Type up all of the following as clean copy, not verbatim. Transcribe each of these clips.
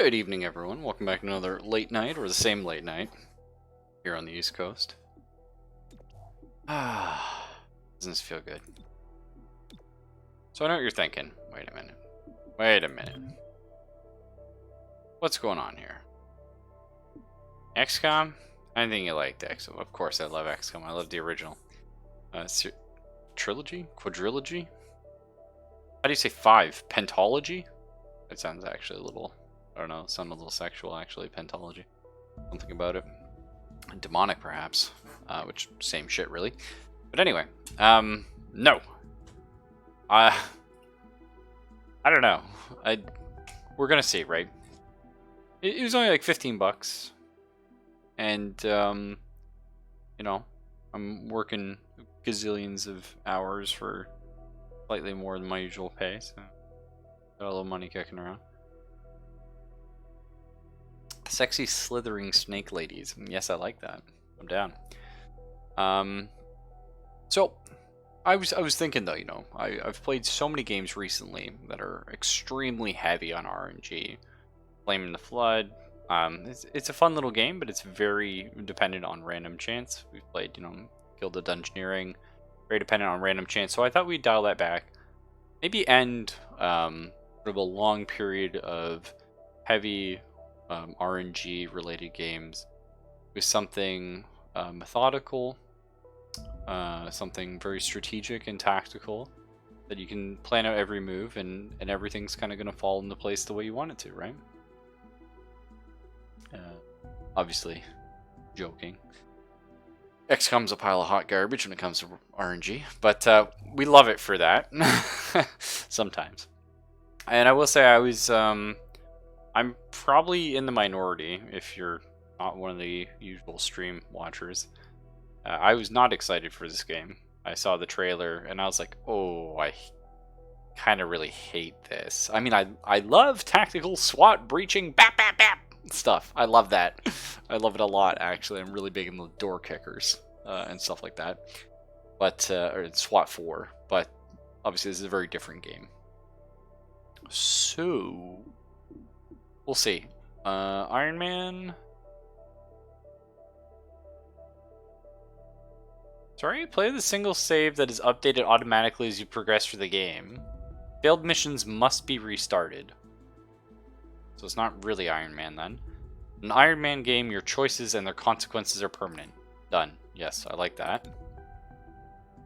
Good evening, everyone. Welcome back to another late night, or the same late night, here on the East Coast. Doesn't this feel good? So I know what you're thinking. Wait a minute. Wait a minute. What's going on here? Xcom? I didn't think you liked Xcom. Of course I love Xcom. I love the original. Trilogy? Quadrilogy? How do you say 5? Pentology? That sounds actually a little... I don't know, sound a little sexual, actually, pentology. Something about it. Demonic, perhaps. Which, same shit, really. But anyway, no. I don't know. We're gonna see, right? It was only like 15 bucks. And, you know, I'm working gazillions of hours for slightly more than my usual pay, so got a little money kicking around. Sexy slithering snake ladies. Yes, I like that. I'm down. So I was thinking though, you know, I've played so many games recently that are extremely heavy on RNG. Flame in the Flood. It's a fun little game, but it's very dependent on random chance. We've played, you know, Guild Dungeoneering, very dependent on random chance. So I thought we'd dial that back. Maybe end sort of a long period of heavy RNG related games with something methodical, something very strategic and tactical that you can plan out every move and everything's kind of going to fall into place the way you want it to, right? Obviously, joking. XCOM's a pile of hot garbage when it comes to RNG, but we love it for that sometimes. And I will say I'm probably in the minority if you're not one of the usual stream watchers. I was not excited for this game. I saw the trailer and I was like, oh, I kind of really hate this. I mean, I love tactical SWAT breaching bap bap bap stuff. I love that. I love it a lot, actually. I'm really big in the Doorkickers and stuff like that. But or SWAT 4. But obviously this is a very different game. So we'll see. Iron Man. Sorry, play the single save that is updated automatically as you progress through the game. Failed missions must be restarted. So it's not really Iron Man then. In an Iron Man game, your choices and their consequences are permanent. Done. Yes, I like that.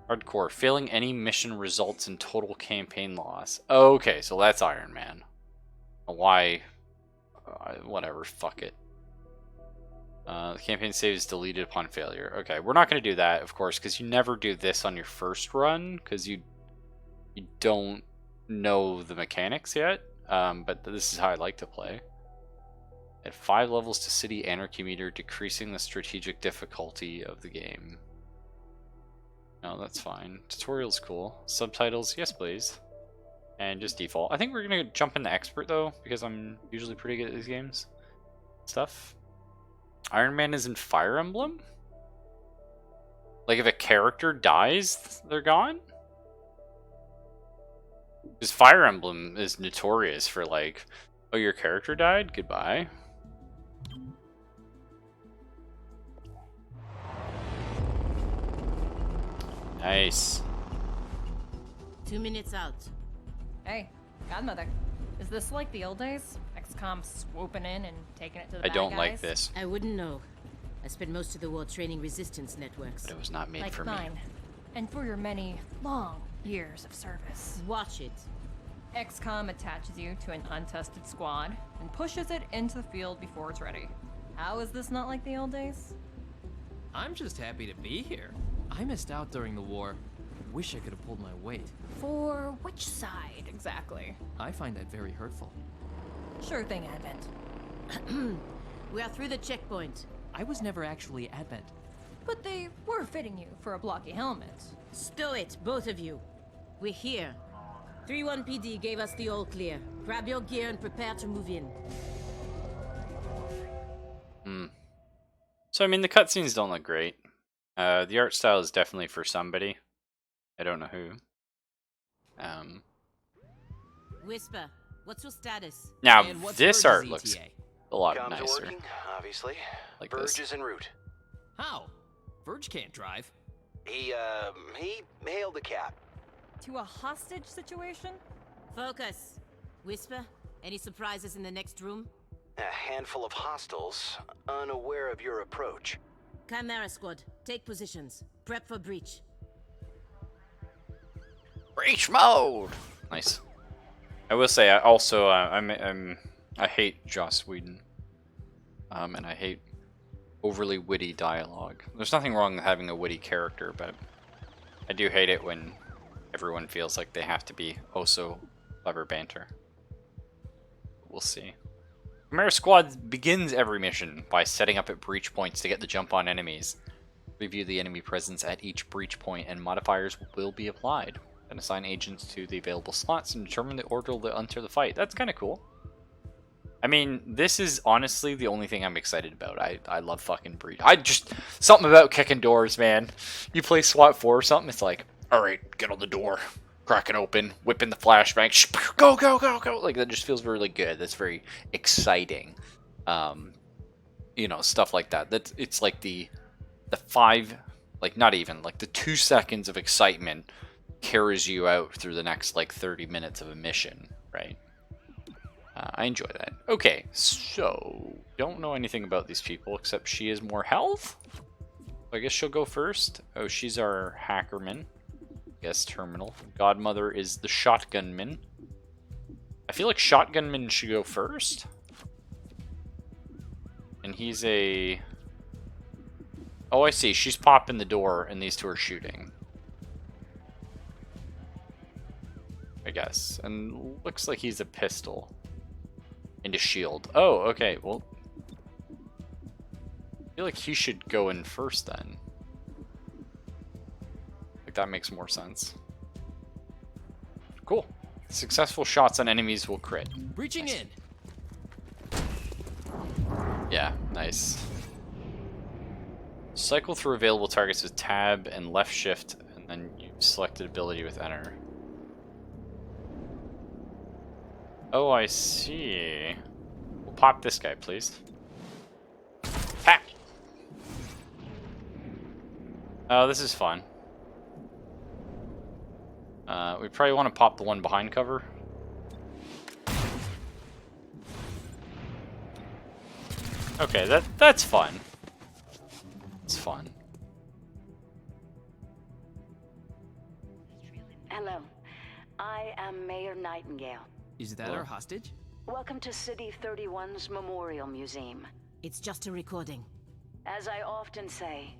Hardcore. Failing any mission results in total campaign loss. Okay, so that's Iron Man. Why? Whatever, fuck it. The campaign save is deleted upon failure. Okay, we're not going to do that, of course, because you never do this on your first run, because you don't know the mechanics yet. But this is how I like to play. Add 5 levels to City Anarchy Meter, decreasing the strategic difficulty of the game. No, that's fine. Tutorial's cool. Subtitles, yes please. And just default. I think we're going to jump into Expert, though, because I'm usually pretty good at these games. Stuff. Iron Man is in Fire Emblem? Like, if a character dies, they're gone? Because Fire Emblem is notorious for, like, oh, your character died? Goodbye. Nice. 2 minutes out. Hey, Godmother. Is this like the old days? Xcom swooping in and taking it to the I bad don't guys? like this. I wouldn't know. I spent most of the war training resistance networks. But it was not made Like for mine. me. And for your many long years of service. Watch it. Xcom attaches you to an untested squad and pushes it into the field before it's ready. How is this not like the old days? I'm just happy to be here. I missed out during the war. Wish I could have pulled my weight. For which side, exactly? I find that very hurtful. Sure thing, Advent. We are through the checkpoint. I was never actually Advent. But they were fitting you for a blocky helmet. Stow it, both of you. We're here. 3-1 PD gave us the all clear. Grab your gear and prepare to move in. So, I mean, the cutscenes don't look great. The art style is definitely for somebody. I don't know who. Whisper, What's your status? Now, And what's this Verge's art looks ETA? a lot Comms nicer. working, obviously. Like Verge this. is en route. How? Verge can't drive. He hailed the cap. To a hostage situation? Focus. Whisper, any surprises in the next room? A handful of hostiles, unaware of your approach. Chimera squad, take positions. Prep for breach. Breach mode. Nice. I will say, I also I hate Joss Whedon, and I hate overly witty dialogue. There's nothing wrong with having a witty character, but I do hate it when everyone feels like they have to be oh so clever banter. We'll see. Chimera Squad begins every mission by setting up at breach points to get the jump on enemies. Review the enemy presence at each breach point and modifiers will be applied. Then assign agents to the available slots and determine the order to enter the fight. That's kind of cool. I mean, this is honestly the only thing I'm excited about. I love fucking breach. Something about kicking doors, man. You play SWAT 4 or something, it's like, alright, get on the door. Crack it open, whip in the flashbang, go, go, go, go. Like, that just feels really good. That's very exciting. You know, stuff like that. It's like the 5, like not even, like the 2 seconds of excitement carries you out through the next like 30 minutes of a mission, right? I enjoy that. Okay, so don't know anything about these people except she has more health. I guess she'll go first. Oh, she's our hackerman. Guess terminal. Godmother is the shotgunman. I feel like shotgunman should go first. And he's a... Oh, I see. She's popping the door and these two are shooting. I guess. And looks like he's a pistol. And a shield. Oh, okay. Well, I feel like he should go in first then. Like, that makes more sense. Cool. Successful shots on enemies will crit. Breaching Nice. in. Yeah, nice. Cycle through available targets with tab and left shift, and then you selected ability with enter. Oh, I see. We'll pop this guy, please. Pack! Oh, this is fun. We probably want to pop the one behind cover. Okay, that's fun. It's fun. Hello, I am Mayor Nightingale. Is that Hello. our hostage? Welcome to City 31's Memorial Museum. It's just a recording. As I often say,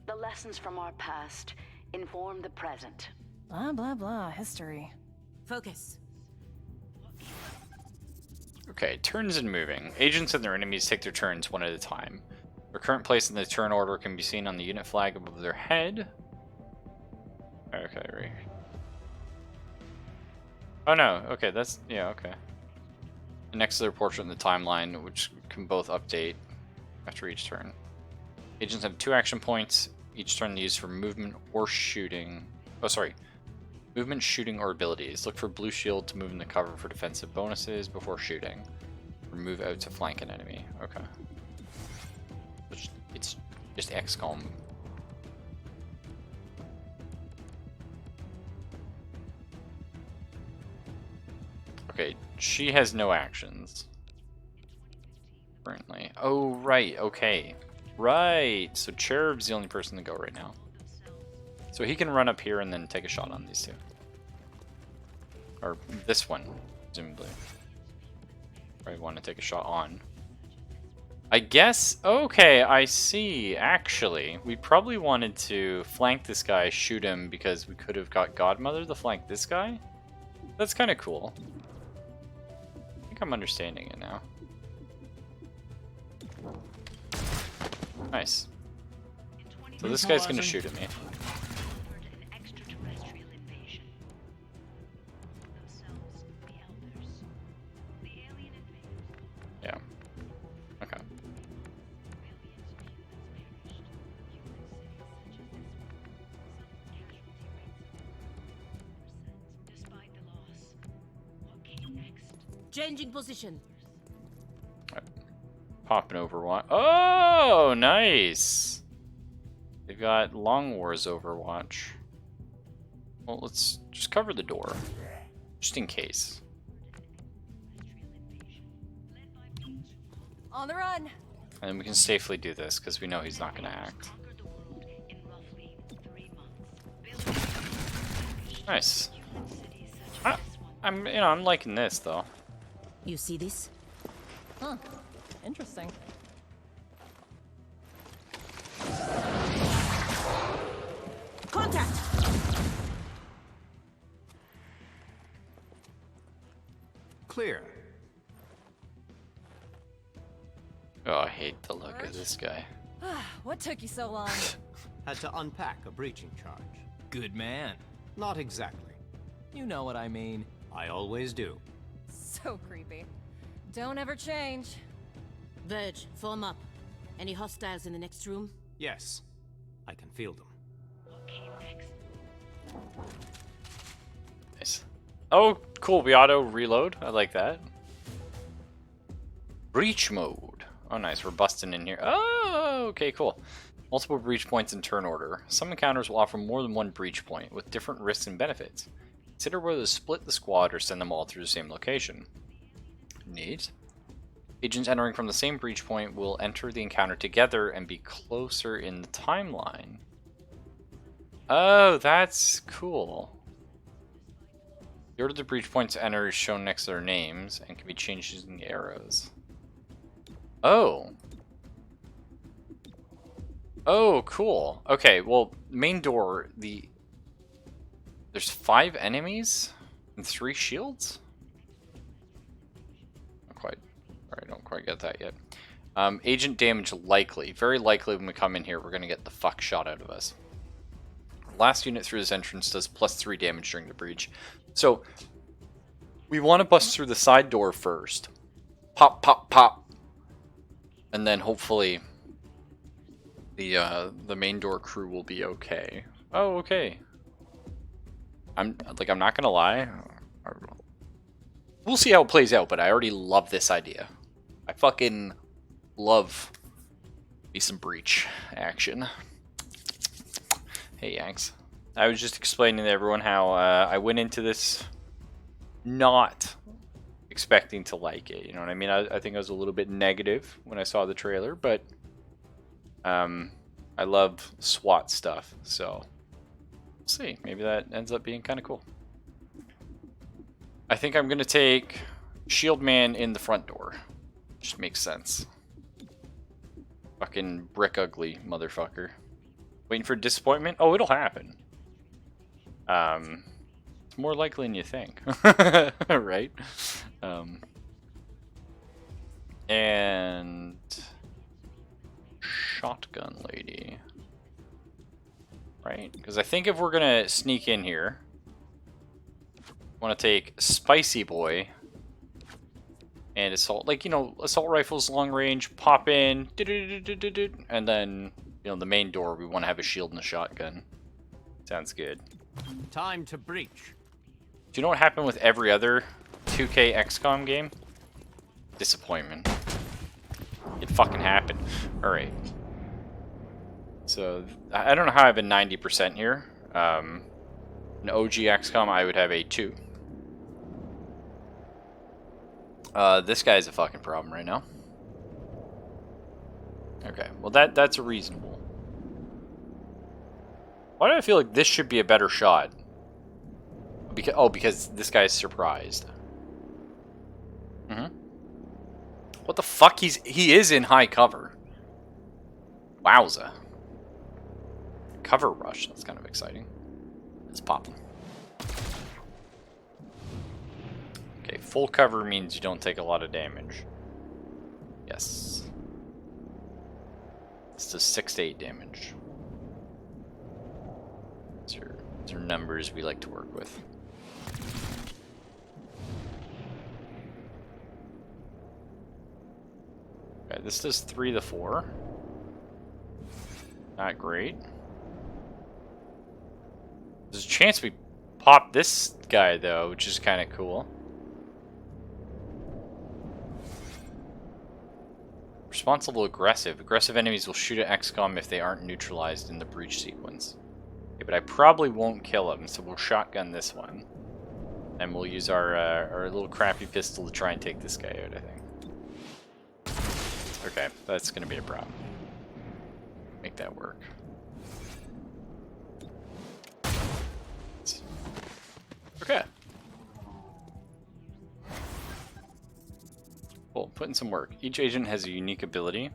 the lessons from our past inform the present. Blah, blah, blah. History. Focus. Okay, turns and moving. Agents and their enemies take their turns one at a time. Their current place in the turn order can be seen on the unit flag above their head. Okay, right. Oh no, okay, that's, yeah, okay. And next to their portrait in the timeline, which can both update after each turn. Agents have 2 action points, each turn used for movement or shooting. Oh, sorry. Movement, shooting, or abilities. Look for blue shield to move in the cover for defensive bonuses before shooting. Or move out to flank an enemy. Okay. It's just Xcom. Okay, she has no actions. Currently. Oh, right, okay. Right, so Cherub's the only person to go right now. So he can run up here and then take a shot on these two. Or this one, presumably. Probably want to take a shot on. I guess, okay, I see. Actually, we probably wanted to flank this guy, shoot him, because we could have got Godmother to flank this guy. That's kind of cool. I think I'm understanding it now. Nice. So this guy's gonna shoot at me. Yeah. Okay. Changing position. Popping Overwatch. Oh, nice. They've got Long Wars Overwatch. Well, let's just cover the door, just in case. On the run. And we can safely do this because we know he's not going to act. Nice. I'm liking this though. You see this? Huh. Interesting. Contact! Clear. Oh, I hate the look of this guy. What took you so long? Had to unpack a breaching charge. Good man. Not exactly. You know what I mean. I always do. So creepy. Don't ever change. Verge, form up. Any hostiles in the next room? Yes, I can feel them. Nice. Oh, cool. We auto reload. I like that. Breach mode. Oh, nice. We're busting in here. Oh, okay, cool. Multiple breach points in turn order. Some encounters will offer more than one breach point with different risks and benefits. Consider whether to split the squad or send them all through the same location. Neat. Agents entering from the same breach point will enter the encounter together and be closer in the timeline. Oh, that's cool. The order the breach points enter is shown next to their names and can be changed using the arrows. Oh. Oh, cool. Okay, well, main door, there's 5 enemies and 3 shields? I don't quite get that yet. Agent damage likely. Very likely when we come in here, we're going to get the fuck shot out of us. Last unit through this entrance does +3 damage during the breach. So, we want to bust through the side door first. Pop, pop, pop. And then hopefully the main door crew will be okay. Oh, okay. I'm not gonna lie. We'll see how it plays out, but I already love this idea. I fucking love me some breach action. Hey, Yanks. I was just explaining to everyone how I went into this not expecting to like it. You know what I mean? I think I was a little bit negative when I saw the trailer, but I love SWAT stuff, so we'll see. Maybe that ends up being kind of cool. I think I'm gonna take Shield Man in the front door. Just makes sense. Fucking brick ugly motherfucker. Waiting for disappointment? Oh, it'll happen. It's more likely than you think. Right? And shotgun lady. Right? Because I think if we're gonna sneak in here, I want to take Spicy Boy and assault, like, you know, assault rifles, long range, pop in, and then, you know, the main door, we want to have a shield and a shotgun. Sounds good. Time to breach. Do you know what happened with every other 2K XCOM game? Disappointment. It fucking happened. Alright. So, I don't know how I have a 90% here. An OG XCOM, I would have a 2. This guy's a fucking problem right now. Okay, well that's reasonable. Why do I feel like this should be a better shot? Because this guy's surprised. What the fuck? He is in high cover. Wowza. Cover rush. That's kind of exciting. Let's pop him. Okay, full cover means you don't take a lot of damage. Yes. This does 6 to 8 damage. These are numbers we like to work with. Okay, this does 3 to 4. Not great. There's a chance we pop this guy though, which is kind of cool. Responsible aggressive. Aggressive enemies will shoot at XCOM if they aren't neutralized in the breach sequence. Okay, but I probably won't kill him, so we'll shotgun this one. And we'll use our little crappy pistol to try and take this guy out, I think. Okay, that's going to be a problem. Make that work. Okay. Cool, put in some work. Each agent has a unique ability.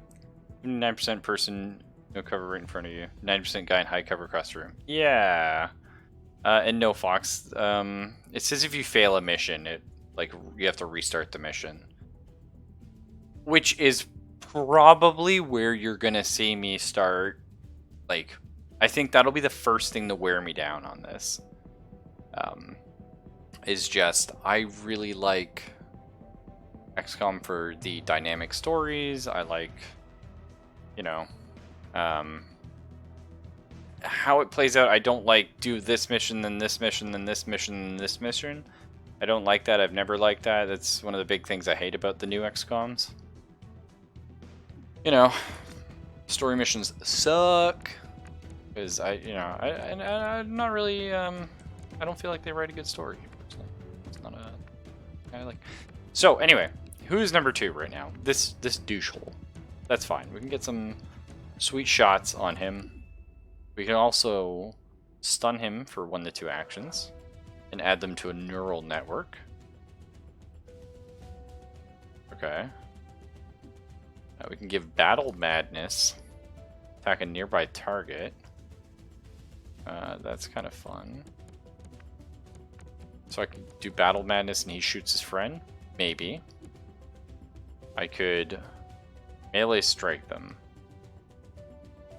9% person, no cover right in front of you. 90% guy in high cover across the room. Yeah. And no, Fox. It says if you fail a mission, you have to restart the mission. Which is probably where you're gonna see me start. Like, I think that'll be the first thing to wear me down on this. Is just, I really like XCOM for the dynamic stories. I like, you know, how it plays out. I don't like do this mission, then this mission, then this mission, then this mission. I don't like that. I've never liked that. That's one of the big things I hate about the new XCOMs. You know, story missions suck. Because I'm not really, I don't feel like they write a good story. It's not a, I like. So anyway, who's number 2 right now? This douchehole. That's fine. We can get some sweet shots on him. We can also stun him for 1 to 2 actions and add them to a neural network. Okay. We can give Battle Madness. Attack a nearby target. That's kind of fun. So I can do Battle Madness and he shoots his friend? Maybe. I could melee strike them.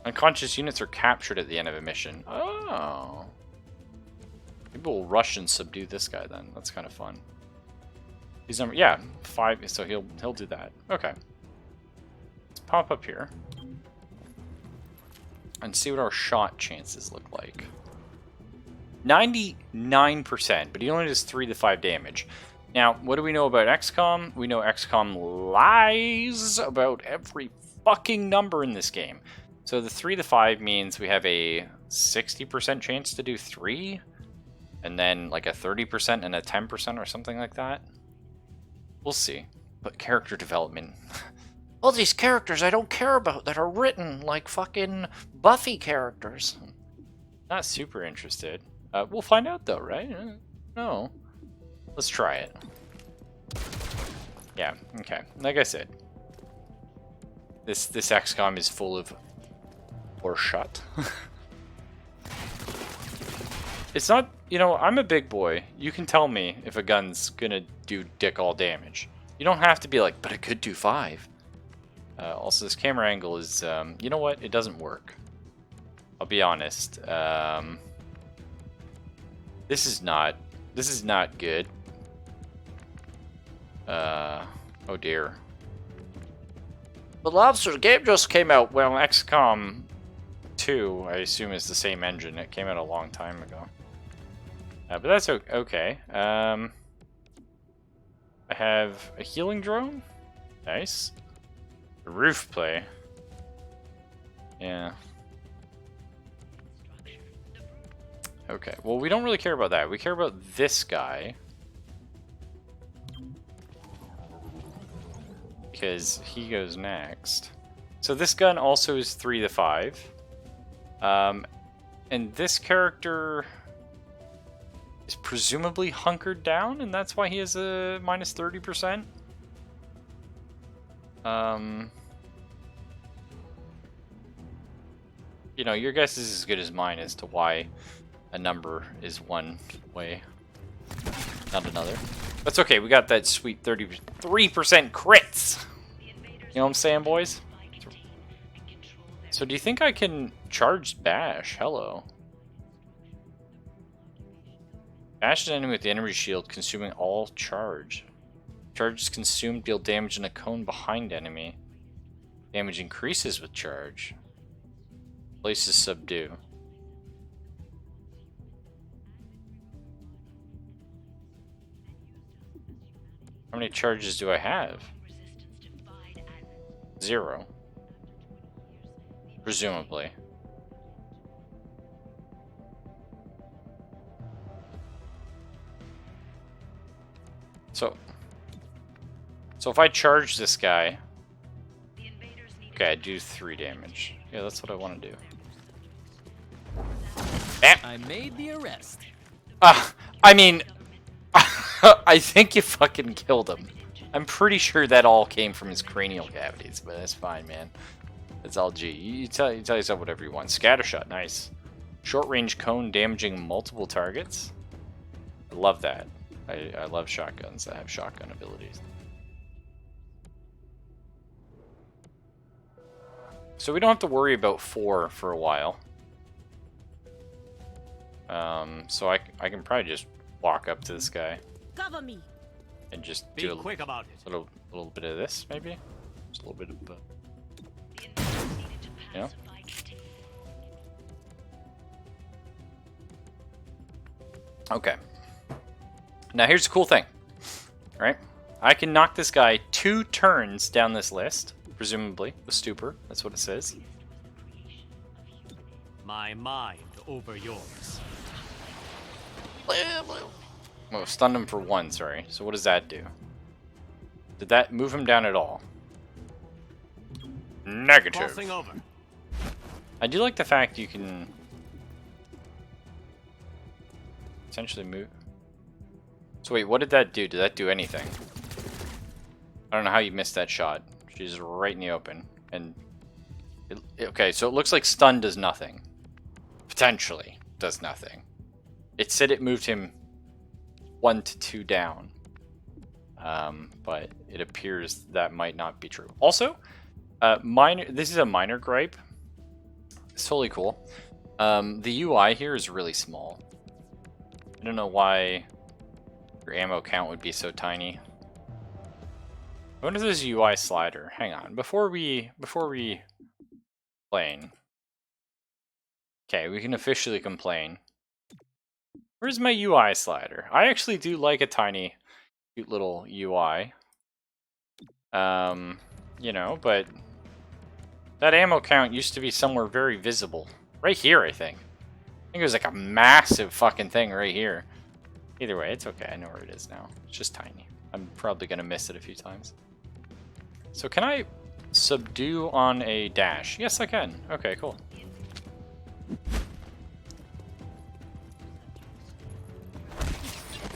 Unconscious units are captured at the end of a mission. Oh. Maybe we'll rush and subdue this guy then. That's kind of fun. He's number, yeah, 5, so he'll do that. Okay. Let's pop up here. And see what our shot chances look like. 99%, but he only does 3 to 5 damage. Now, what do we know about XCOM? We know XCOM lies about every fucking number in this game. So the 3 to 5 means we have a 60% chance to do 3, and then like a 30% and a 10% or something like that. We'll see. But character development. All these characters I don't care about that are written like fucking Buffy characters. Not super interested. We'll find out though, right? No. Let's try it. Yeah, okay. Like I said, this XCOM is full of horseshit. It's not, you know, I'm a big boy. You can tell me if a gun's gonna do dick all damage. You don't have to be like, but it could do 5. Also, this camera angle is, you know what? It doesn't work. I'll be honest. This is not good. Oh dear. The Lobster game just came out. Well, XCOM 2, I assume, is the same engine. It came out a long time ago. But that's okay. I have a healing drone. Nice. A roof play. Yeah. Okay, well, we don't really care about that. We care about this guy. Because he goes next. So this gun also is 3 to 5. And this character is presumably hunkered down, and that's why he has a minus 30%. You know, your guess is as good as mine as to why a number is one way, not another. That's okay, we got that sweet 33% crits! You know what I'm saying, boys? So do you think I can charge Bash? Hello. Bash is an enemy with the energy shield, consuming all charge. Charge is consumed, deal damage in a cone behind enemy. Damage increases with charge. Places subdue. How many charges do I have? 0. Presumably. So if I charge this guy, okay, I do 3 damage. Yeah, that's what I want to do. I made the arrest. I mean, I think you fucking killed him. I'm pretty sure that all came from his cranial cavities, but that's fine, man. That's all G. You tell yourself whatever you want. Scattershot, nice. Short range cone damaging multiple targets. I love that. I love shotguns that have shotgun abilities. So we don't have to worry about 4 for a while. So I can probably just walk up to this guy Cover me. and just Be do a quick about it. little bit of this, maybe? Just a little bit of you know? Okay. Now here's the cool thing. Right? I can knock this guy 2 turns down this list, presumably, with Stupor. That's what it says. My mind over yours. Oh, stunned him for 1, sorry. So what does that do? Did that move him down at all? Negative. Crossing over. I do like the fact you can essentially move. So wait, what did that do? Did that do anything? I don't know how you missed that shot. She's right in the open. And okay, so it looks like stun does nothing. Potentially does nothing. It said it moved him 1 to 2 down. But it appears that might not be true. Also, this is a minor gripe. It's totally cool. The UI here is really small. I don't know why your ammo count would be so tiny. I wonder if there's a UI slider. Hang on. Before we complain. Okay, we can officially complain. Where's my UI slider? I actually do like a tiny, cute little UI. You know, but that ammo count used to be somewhere very visible. Right here, I think. I think it was like a massive fucking thing right here. Either way, it's okay. I know where it is now. It's just tiny. I'm probably going to miss it a few times. So can I subdue on a dash? Yes, I can. Okay, cool.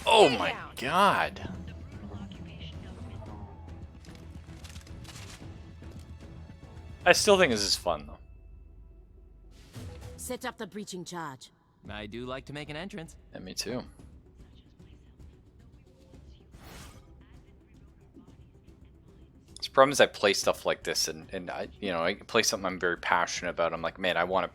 Oh my god. I still think this is fun, though. Set up the breaching charge. I do like to make an entrance. Yeah, me too. The problem is I play stuff like this, and I, you know, I play something I'm very passionate about. I'm like, man, I want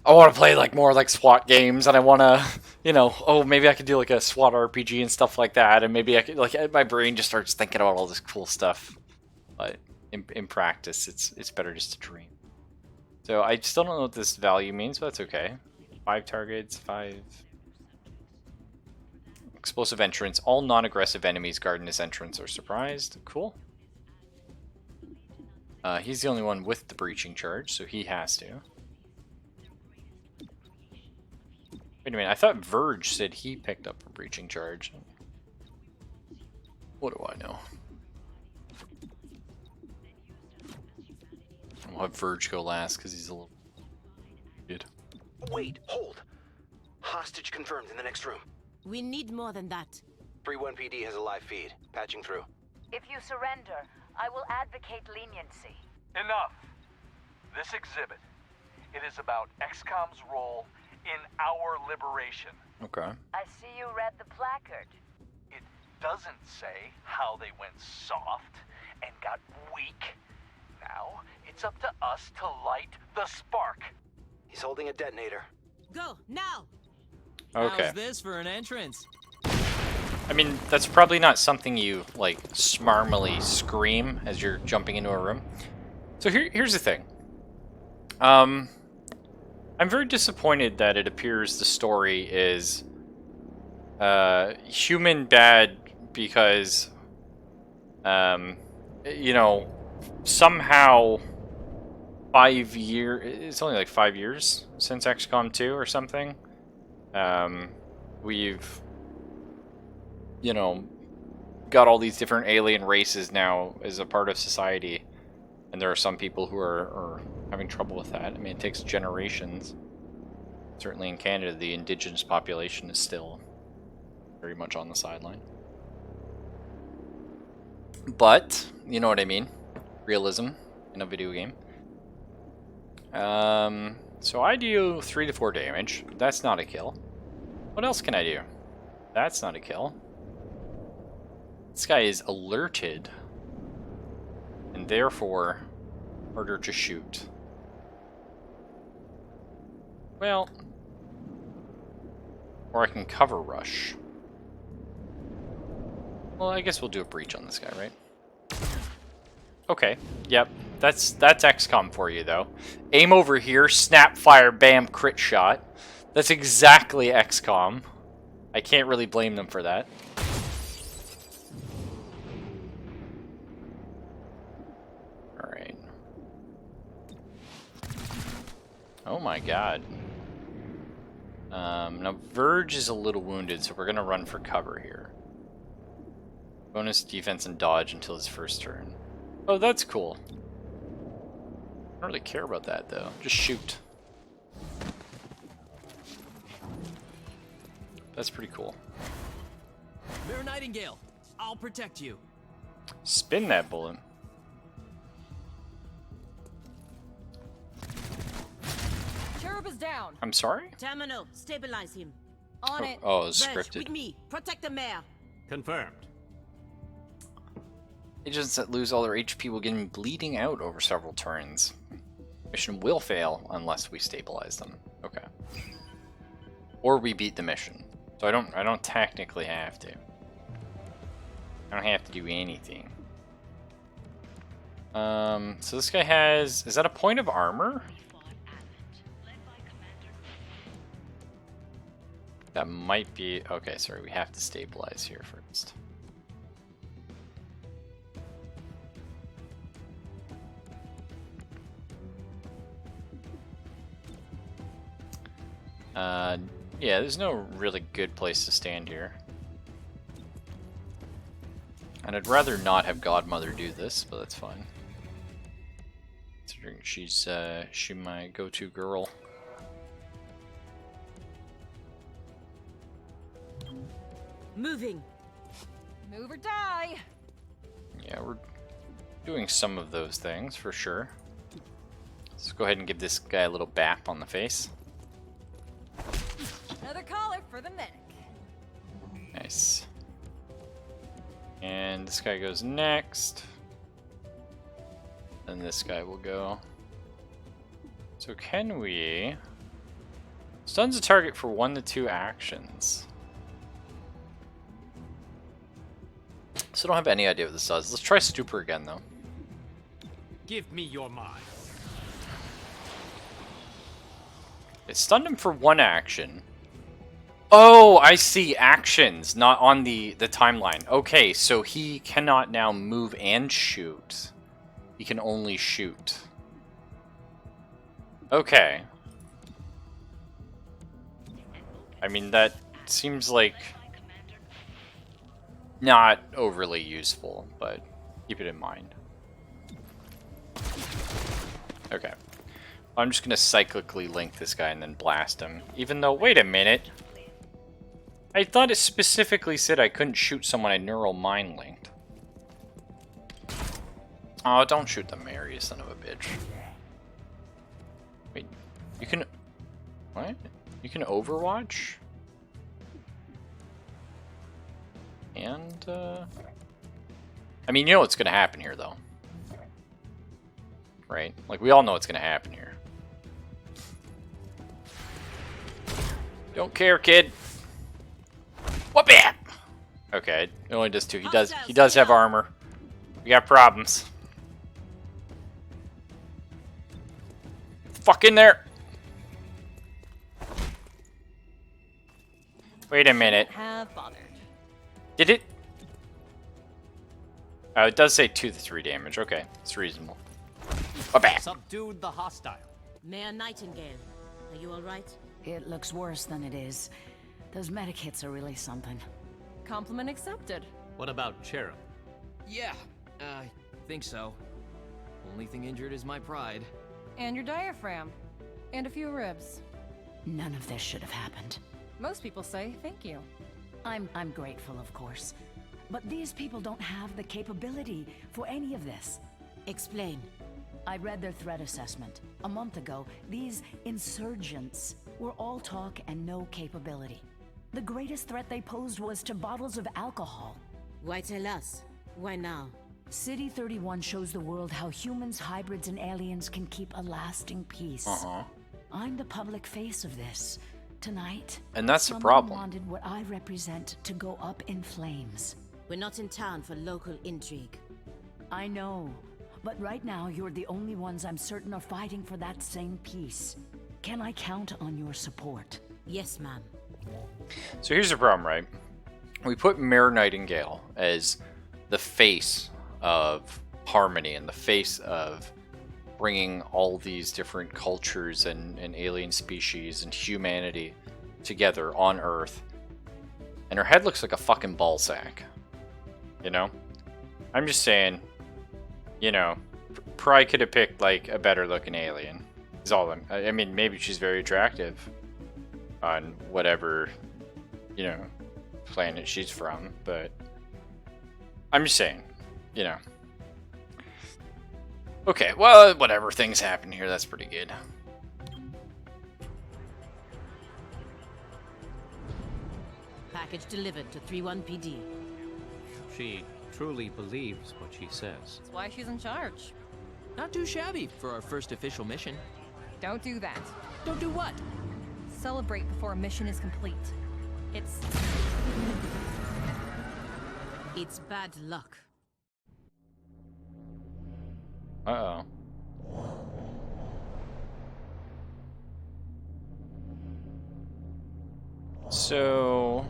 to play like more like SWAT games, and I want to, you know, oh, maybe I could do like a SWAT RPG and stuff like that, and maybe I could, like, my brain just starts thinking about all this cool stuff. But in practice, it's better just to dream. So I still don't know what this value means, but that's okay. 5 targets, 5 explosive entrance. All non-aggressive enemies guarding this entrance are surprised. Cool. He's the only one with the breaching charge, so he has to. Wait a minute, I thought Verge said he picked up a breaching charge. What do I know? I'll have Verge go last because he's a little good. Wait, hold. Hostage confirmed in the next room. We need more than that. 3-1 PD has a live feed. Patching through. If you surrender, I will advocate leniency. Enough. This exhibit, it is about Xcom's role in our liberation. Okay. I see you read the placard. It doesn't say how they went soft and got weak. Now, it's up to us to light the spark. He's holding a detonator. Go, now! Okay. How's this for an entrance? I mean, that's probably not something you, like, smarmily scream as you're jumping into a room. So here's the thing. I'm very disappointed that it appears the story is human bad because, you know, somehow 5 years, it's only like 5 years since XCOM 2 or something. We've, you know, got all these different alien races now as a part of society. And there are some people who are having trouble with that. I mean, it takes generations. Certainly in Canada, the indigenous population is still very much on the sideline. But, you know what I mean. Realism in a video game. So I do 3 to 4 damage. That's not a kill. What else can I do? That's not a kill. This guy is alerted. And therefore, harder to shoot. Well, or I can cover rush. Well, I guess we'll do a breach on this guy, right? Okay, yep. That's XCOM for you, though. Aim over here, snap, fire, bam, crit shot. That's exactly XCOM. I can't really blame them for that. Alright. Oh my god. Now Verge is a little wounded, so we're going to run for cover here. Bonus defense and dodge until his first turn. Oh, that's cool. I don't really care about that, though. Just shoot. That's pretty cool. Mayor Nightingale, I'll protect you. Spin that bullet. Cherub is down. I'm sorry? Terminal, stabilize him. On it. Oh, it was Verge, scripted. with me. Protect the mayor. Confirmed. Agents that lose all their HP will begin bleeding out over several turns. Mission will fail unless we stabilize them. Okay. Or we beat the mission. So I don't technically have to. I don't have to do anything. So this guy has, is that a point of armor? That might be, okay, sorry, we have to stabilize here first. Yeah, there's no really good place to stand here. And I'd rather not have Godmother do this, but that's fine. Considering she's my go-to girl. Moving. Move or die. Yeah, we're doing some of those things for sure. Let's go ahead and give this guy a little bap on the face. Another collar for the medic. Nice. And this guy goes next. Then this guy will go. So can we... Stuns a target for 1 to 2 actions. So I don't have any idea what this does. Let's try Stupor again, though. Give me your mind. It stunned him for 1 action. Oh, I see. Actions, not on the timeline. Okay, so he cannot now move and shoot. He can only shoot. Okay. I mean, that seems like not overly useful, but keep it in mind. Okay. I'm just going to cyclically link this guy and then blast him. Even though, wait a minute. I thought it specifically said I couldn't shoot someone I neural mind linked. Oh, don't shoot the mayor, you son of a bitch. Wait, you can... What? You can overwatch? And, I mean, you know what's going to happen here, though. Right? Like, we all know what's going to happen here. Don't care, kid. Whoop it! Okay, it only does 2. He does have armor. We got problems. Fuck in there! Wait a minute. Have bothered. Did it? Oh, it does say 2 to 3 damage. Okay, it's reasonable. Oh, bam. Subdued the hostile. Mayor Nightingale, are you alright? It looks worse than it is. Those medikits are really something. Compliment accepted. What about Cherub? Yeah, I think so. Only thing injured is my pride. And your diaphragm. And a few ribs. None of this should have happened. Most people say thank you. I'm grateful, of course. But these people don't have the capability for any of this. Explain. I read their threat assessment. A month ago, these insurgents were all talk and no capability. The greatest threat they posed was to bottles of alcohol. Why tell us? Why now? City 31 shows the world how humans, hybrids, and aliens can keep a lasting peace. I'm the public face of this. Tonight, And that's the someone problem. wanted what I represent to go up in flames. We're not in town for local intrigue. I know, but right now you're the only ones I'm certain are fighting for that same peace. Can I count on your support? Yes, ma'am. So here's the problem, right? We put Mayor Nightingale as the face of harmony and the face of bringing all these different cultures and alien species and humanity together on Earth. And her head looks like a fucking ball sack. You know? I'm just saying, you know, probably could have picked like a better looking alien. Is all I mean, maybe she's very attractive on whatever, you know, planet she's from, but I'm just saying, you know. Okay, well, whatever, things happen here, that's pretty good. Package delivered to 31 PD. She truly believes what she says. That's why she's in charge. Not too shabby for our first official mission. Don't do that. Don't do what? Celebrate before a mission is complete. It's bad luck. Uh-oh. So...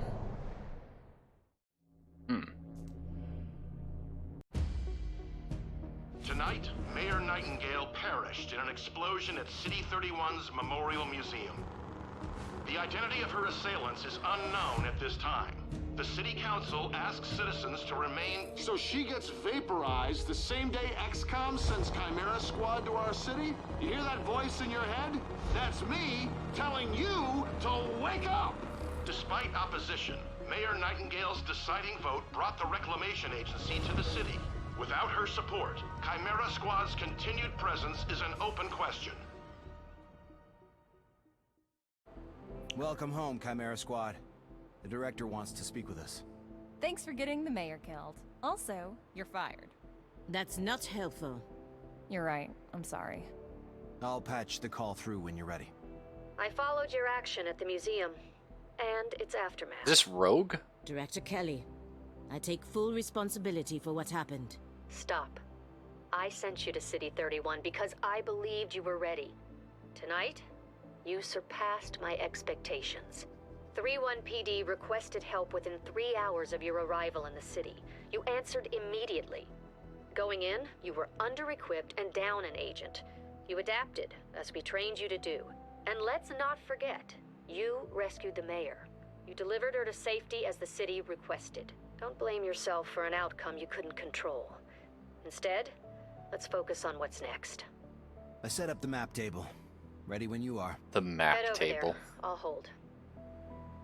Tonight, Mayor Nightingale perished in an explosion at City 31's Memorial Museum. The identity of her assailants is unknown at this time. The City Council asks citizens to remain... So she gets vaporized the same day Xcom sends Chimera Squad to our city? You hear that voice in your head? That's me telling you to wake up! Despite opposition, Mayor Nightingale's deciding vote brought the Reclamation Agency to the city. Without her support, Chimera Squad's continued presence is an open question. Welcome home, Chimera Squad. The director wants to speak with us. thanks for getting the mayor killed. Also, you're fired. That's not helpful. You're right. I'm sorry. I'll patch the call through when you're ready. I followed your action at the museum and its aftermath. Is this Rogue? Director Kelly, I take full responsibility for what happened. Stop. I sent you to City 31 because I believed you were ready. Tonight, you surpassed my expectations. 31 PD requested help within 3 hours of your arrival in the city. You answered immediately. Going in, you were under-equipped and down an agent. You adapted, as we trained you to do. And let's not forget, you rescued the mayor. You delivered her to safety as the city requested. Don't blame yourself for an outcome you couldn't control. Instead, let's focus on what's next. I set up the map table. Ready when you are. The map Head over table. there. I'll hold.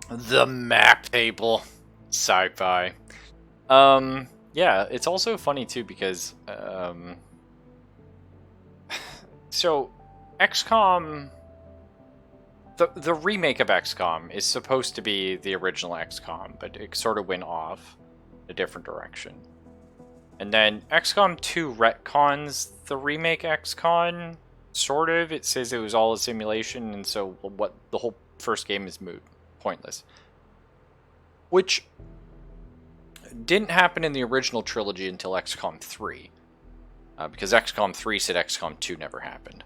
The map table. Sci-fi. Yeah, it's also funny too because so XCOM, the remake of XCOM is supposed to be the original XCOM, but it sort of went off a different direction. And then XCOM 2 retcons the remake XCOM, sort of. It says it was all a simulation, and so what the whole first game is moot, pointless. Which didn't happen in the original trilogy until XCOM 3. Because XCOM 3 said XCOM 2 never happened.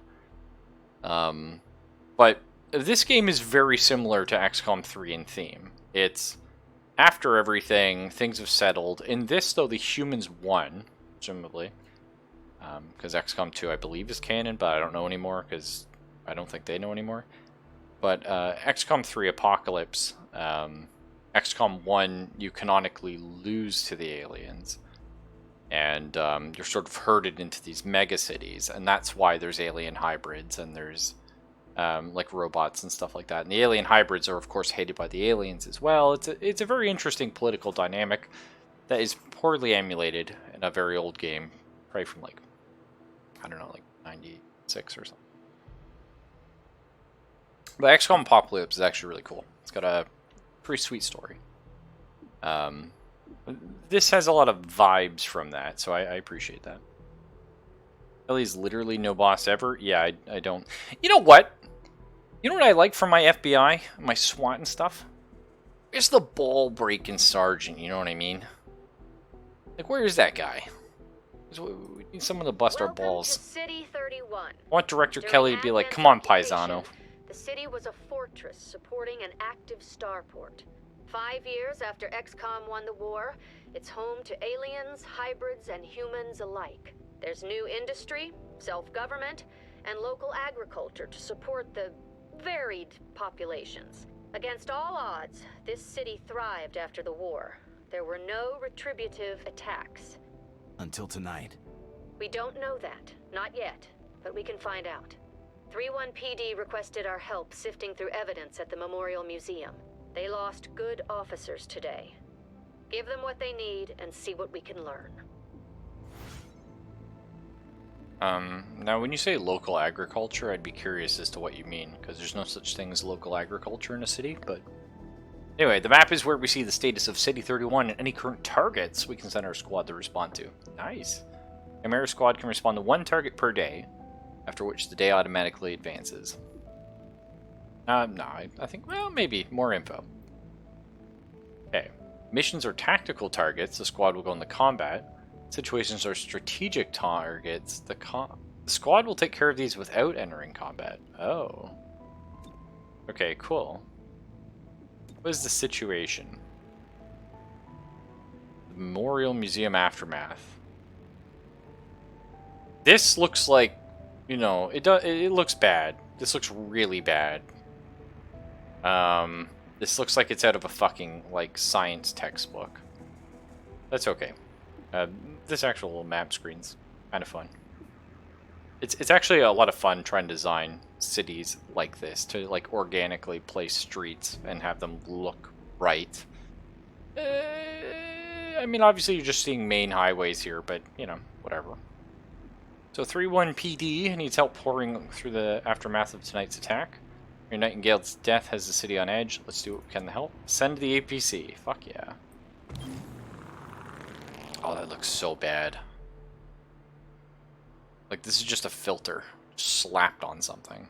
But this game is very similar to XCOM 3 in theme. It's after everything, things have settled. In this, though, the humans won. presumably. Because XCOM 2, I believe, is canon, but I don't know anymore, because I don't think they know anymore. But XCOM 3 Apocalypse, XCOM 1, you canonically lose to the aliens. And you're sort of herded into these mega cities, and that's why there's alien hybrids, and there's like robots and stuff like that. And the alien hybrids are, of course, hated by the aliens as well. It's a very interesting political dynamic that is poorly emulated in a very old game, probably from like, I don't know, like 96 or something. But XCOM Apocalypse is actually really cool. It's got a pretty sweet story. This has a lot of vibes from that, so I appreciate that. Ellie's literally no boss ever? Yeah, I don't. You know what? You know what I like from my FBI, my SWAT and stuff? It's the ball-breaking sergeant, you know what I mean? Like, where is that guy? We need someone to bust our balls. To City 31. I want Director During Kelly to be like, Advent's come on, occupation, Paisano. The city was a fortress supporting an active starport. 5 years after XCOM won the war, it's home to aliens, hybrids, and humans alike. There's new industry, self-government, and local agriculture to support the varied populations. Against all odds, this city thrived after the war. There were no retributive attacks. Until tonight. We don't know that. Not yet. But we can find out. 3-1 PD requested our help sifting through evidence at the Memorial Museum. They lost good officers today. Give them what they need and see what we can learn. Now when you say local agriculture, I'd be curious as to what you mean, because there's no such thing as local agriculture in a city, but... Anyway, the map is where we see the status of City 31 and any current targets we can send our squad to respond to. Nice. Chimera squad can respond to 1 target per day, after which the day automatically advances. No, I think, well, maybe more info. Okay. Missions are tactical targets. The squad will go into combat. Situations are strategic targets. The squad will take care of these without entering combat. Oh. Okay, cool. What is the situation? Memorial Museum Aftermath. This looks like, you know, it looks bad. This looks really bad. This looks like it's out of a fucking, like, science textbook. That's okay. This actual little map screen's kind of fun. It's actually a lot of fun trying to design cities like this, to, like, organically place streets and have them look right. I mean, obviously you're just seeing main highways here, but, you know, whatever. So 3-1 PD needs help pouring through the aftermath of tonight's attack. Your Nightingale's death has the city on edge. Let's do what we can to help. Send the APC. Fuck yeah. Oh, that looks so bad. Like, this is just a filter slapped on something.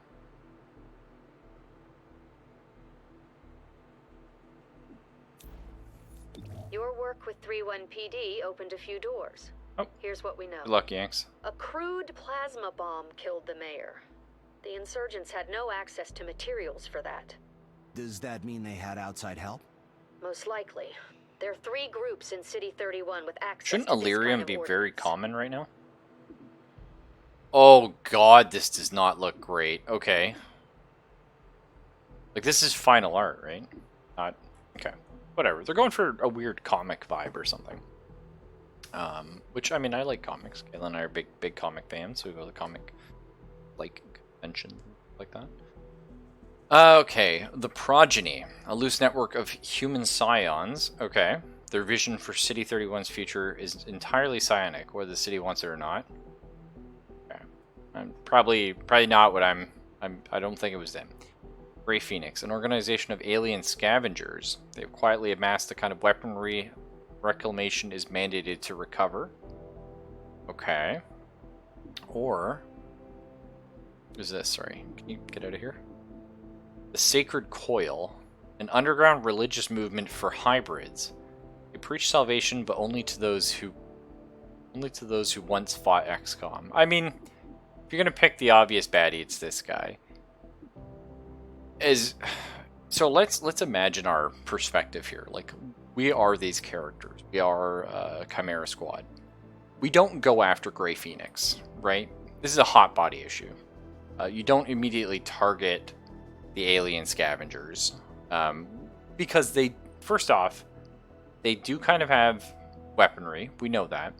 Your work with 3-1 PD opened a few doors. Oh. Here's what we know. Good luck, Yanks. A crude plasma bomb killed the mayor. The insurgents had no access to materials for that. Does that mean they had outside help? Most likely. There are 3 groups in City 31 with access Shouldn't to this Illyrium kind of be ordnance. very common right now? Oh god, this does not look great. Okay. Like, this is final art, right? Not... Okay. Whatever. They're going for a weird comic vibe or something. Which, I mean, I like comics. Kayla and I are big comic fans, so we go to the comic, like, convention, like that. Okay, the Progeny. A loose network of human scions. Okay. Their vision for City 31's future is entirely psionic, whether the city wants it or not. Okay. Probably not what I don't think it was them. Grey Phoenix, an organization of alien scavengers. They've quietly amassed the kind of weaponry reclamation is mandated to recover. Okay. Or... what is this? Sorry. Can you get out of here? The Sacred Coil. An underground religious movement for hybrids. They preach salvation, but only to those who once fought XCOM. I mean, if you're gonna pick the obvious baddie, it's this guy. So let's imagine our perspective here. Like, we are these characters. We are Chimera Squad. we don't go after Grey Phoenix, right? This is a hot body issue. You don't immediately target the alien scavengers because they, first off, they do kind of have weaponry. We know that.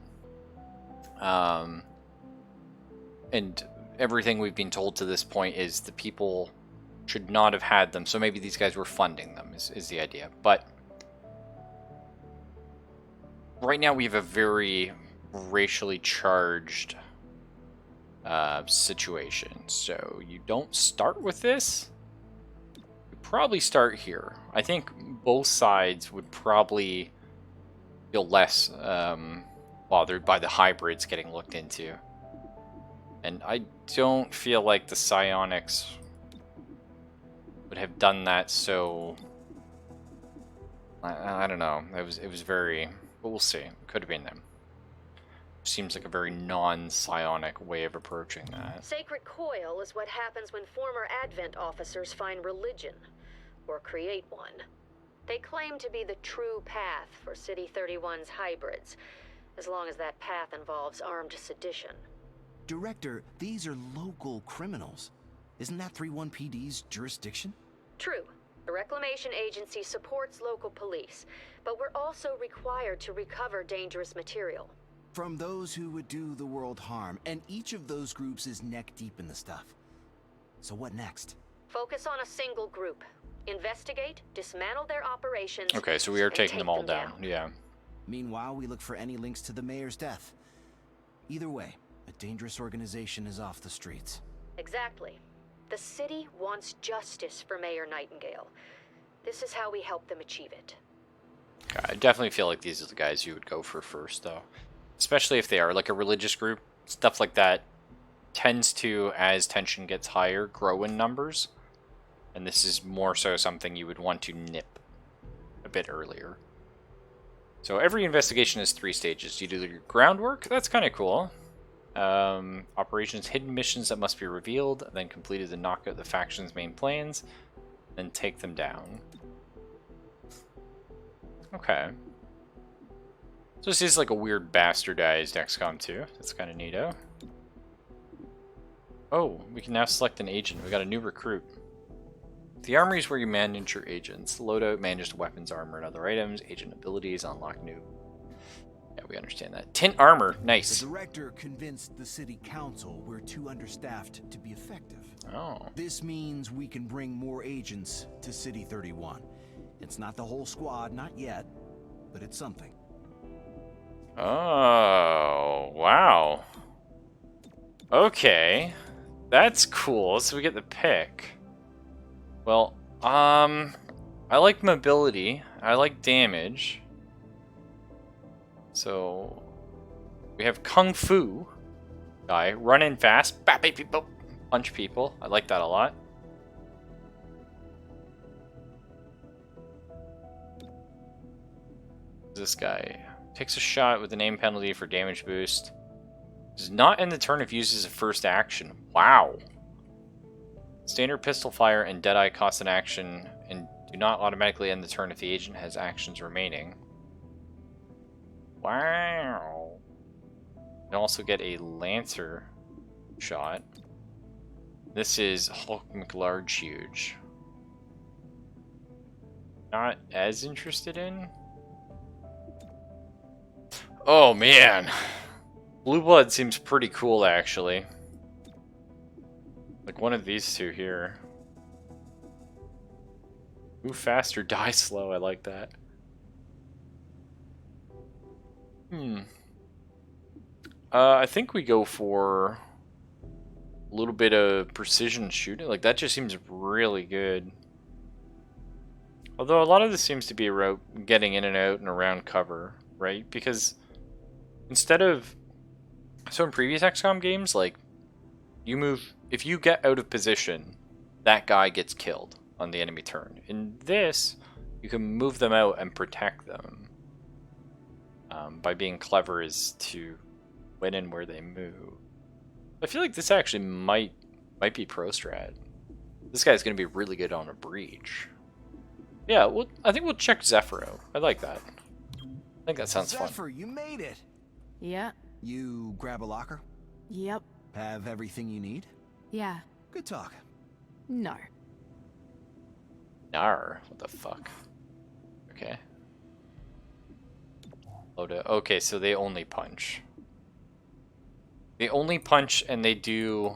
And everything we've been told to this point is the people should not have had them. So maybe these guys were funding them is the idea. But right now we have a very racially charged situation. So you don't start with this. You probably start here. I think both sides would probably feel less bothered by the hybrids getting looked into. And I don't feel like the psionics would have done that, so I don't know. It was very, but we'll see. Could have been them. Seems like a very non-psionic way of approaching that. Sacred coil is what happens when former Advent officers find religion, or create one. They claim to be the true path for City 31's hybrids, as long as that path involves armed sedition. Director, these are local criminals. Isn't that 31PD's jurisdiction? True. The Reclamation Agency supports local police, but we're also required to recover dangerous material. From those who would do the world harm, and each of those groups is neck deep in the stuff. So what next? Focus on a single group. Investigate, dismantle their operations. Okay, so we are taking them all down. Yeah. Meanwhile, we look for any links to the mayor's death. Either way, a dangerous organization is off the streets. Exactly. The city wants justice for Mayor Nightingale. This is how we help them achieve it. Okay, I definitely feel like these are the guys you would go for first, though. Especially if they are like a religious group. Stuff like that tends to, as tension gets higher, grow in numbers. And this is more so something you would want to nip a bit earlier. So every investigation has 3 stages. You do your groundwork. That's kind of cool. Operations, hidden missions that must be revealed. Then completed to knock out the faction's main plans. Then take them down. Okay. So this is like a weird bastardized XCOM 2. That's kind of neato. Oh, we can now select an agent. We got a new recruit. The armory is where you manage your agents. Loadout, managed weapons, armor, and other items. Agent abilities, unlock new. Yeah, we understand that. Tint armor, nice. The director convinced the city council we're too understaffed to be effective. Oh. This means we can bring more agents to City 31. It's not the whole squad, not yet, but it's something. Oh, wow. Okay. That's cool. So we get the pick. Well, I like mobility. I like damage. So we have Kung Fu guy, run in fast, bap people, punch people. I like that a lot. This guy takes a shot with an aim penalty for damage boost. Does not end the turn if uses a first action. Wow. Standard pistol fire and Deadeye cost an action and do not automatically end the turn if the agent has actions remaining. Wow. You can also get a Lancer shot. This is Hulk McLarge Huge. Not as interested in. Oh man. Blue Blood seems pretty cool actually. Like one of these two here. Move fast or die slow, I like that. I think we go for a little bit of precision shooting. Like that just seems really good. Although a lot of this seems to be about getting in and out and around cover, right? Because instead of... So in previous XCOM games, like, you move... If you get out of position, that guy gets killed on the enemy turn. In this, you can move them out and protect them. By being clever is to win in where they move. I feel like this actually might be pro strat. This guy's going to be really good on a breach. Yeah, well, I think we'll check Zephyr out. I like that. I think that sounds fun. Zephyr, you made it. Yeah, You grab a locker? Yep. Have everything you need? Yeah. Good talk. No. Nar. What the fuck? Okay. Okay, so they only punch. They only punch and they do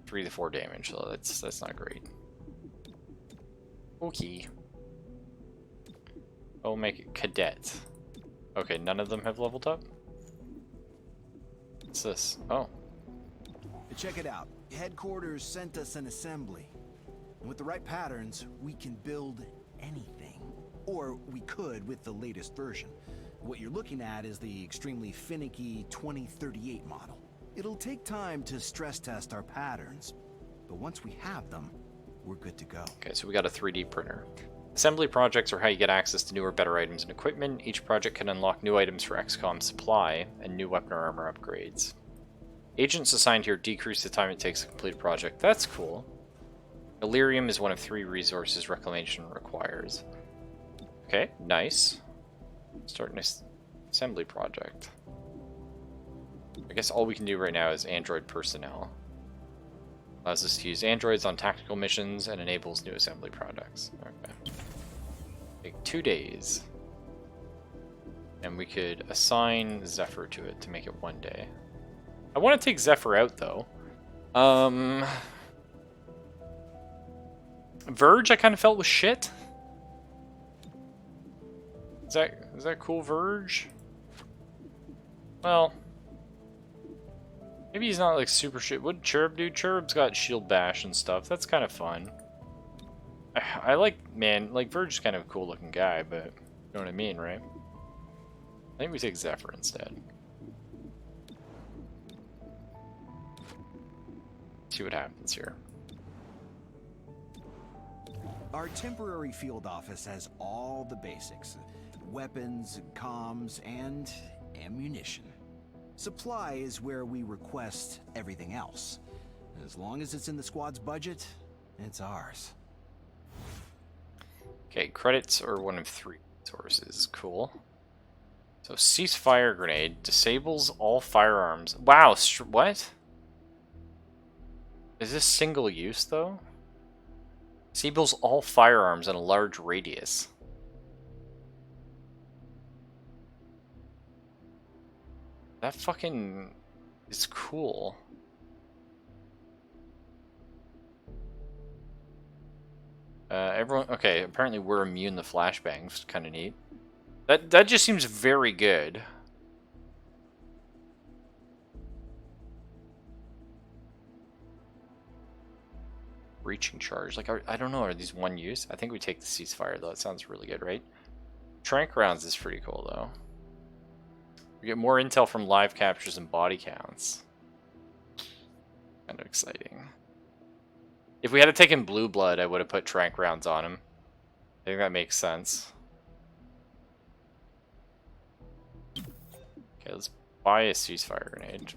3 to 4 damage, so that's not great. Okay. I'll make it cadet. Okay, none of them have leveled up? What's this? Oh. Check it out. Headquarters sent us an assembly. And with the right patterns, we can build anything. Or we could with the latest version. What you're looking at is the extremely finicky 2038 model. It'll take time to stress test our patterns, but once we have them, we're good to go. Okay, so we got a 3D printer. Assembly projects are how you get access to newer, better items and equipment. Each project can unlock new items for Xcom supply and new weapon or armor upgrades. Agents assigned here decrease the time it takes to complete a project. That's cool. Delirium is one of 3 resources reclamation requires. Okay, nice. Start an assembly project. I guess all we can do right now is android personnel. Allows us to use androids on tactical missions and enables new assembly projects. Okay. Take 2 days. And we could assign Zephyr to it to make it 1 day. I want to take Zephyr out though. Verge I kind of felt was shit. Is that cool, Verge? Well, maybe he's not like super shit. What did Cherub do? Cherub's got shield bash and stuff. That's kind of fun. I like, man, like Verge's kind of a cool looking guy, but you know what I mean, right? I think we take Zephyr instead. See what happens here. Our temporary field office has all the basics. Weapons, comms, and ammunition. Supply is where we request everything else. As long as it's in the squad's budget, it's ours. Okay, credits are one of 3 sources. Cool. So ceasefire grenade disables all firearms. Wow, what? Is this single use though? Disables all firearms in a large radius. That fucking is cool. Everyone, okay, apparently we're immune to flashbangs, kind of neat. That just seems very good. Breaching charge, like I don't know, are these one use? I think we take the ceasefire though. It sounds really good, right? Trank rounds is pretty cool though. We get more intel from live captures and body counts. Kind of exciting. If we had taken Blue Blood, I would have put trank rounds on him. I think that makes sense. Okay, let's buy a ceasefire grenade.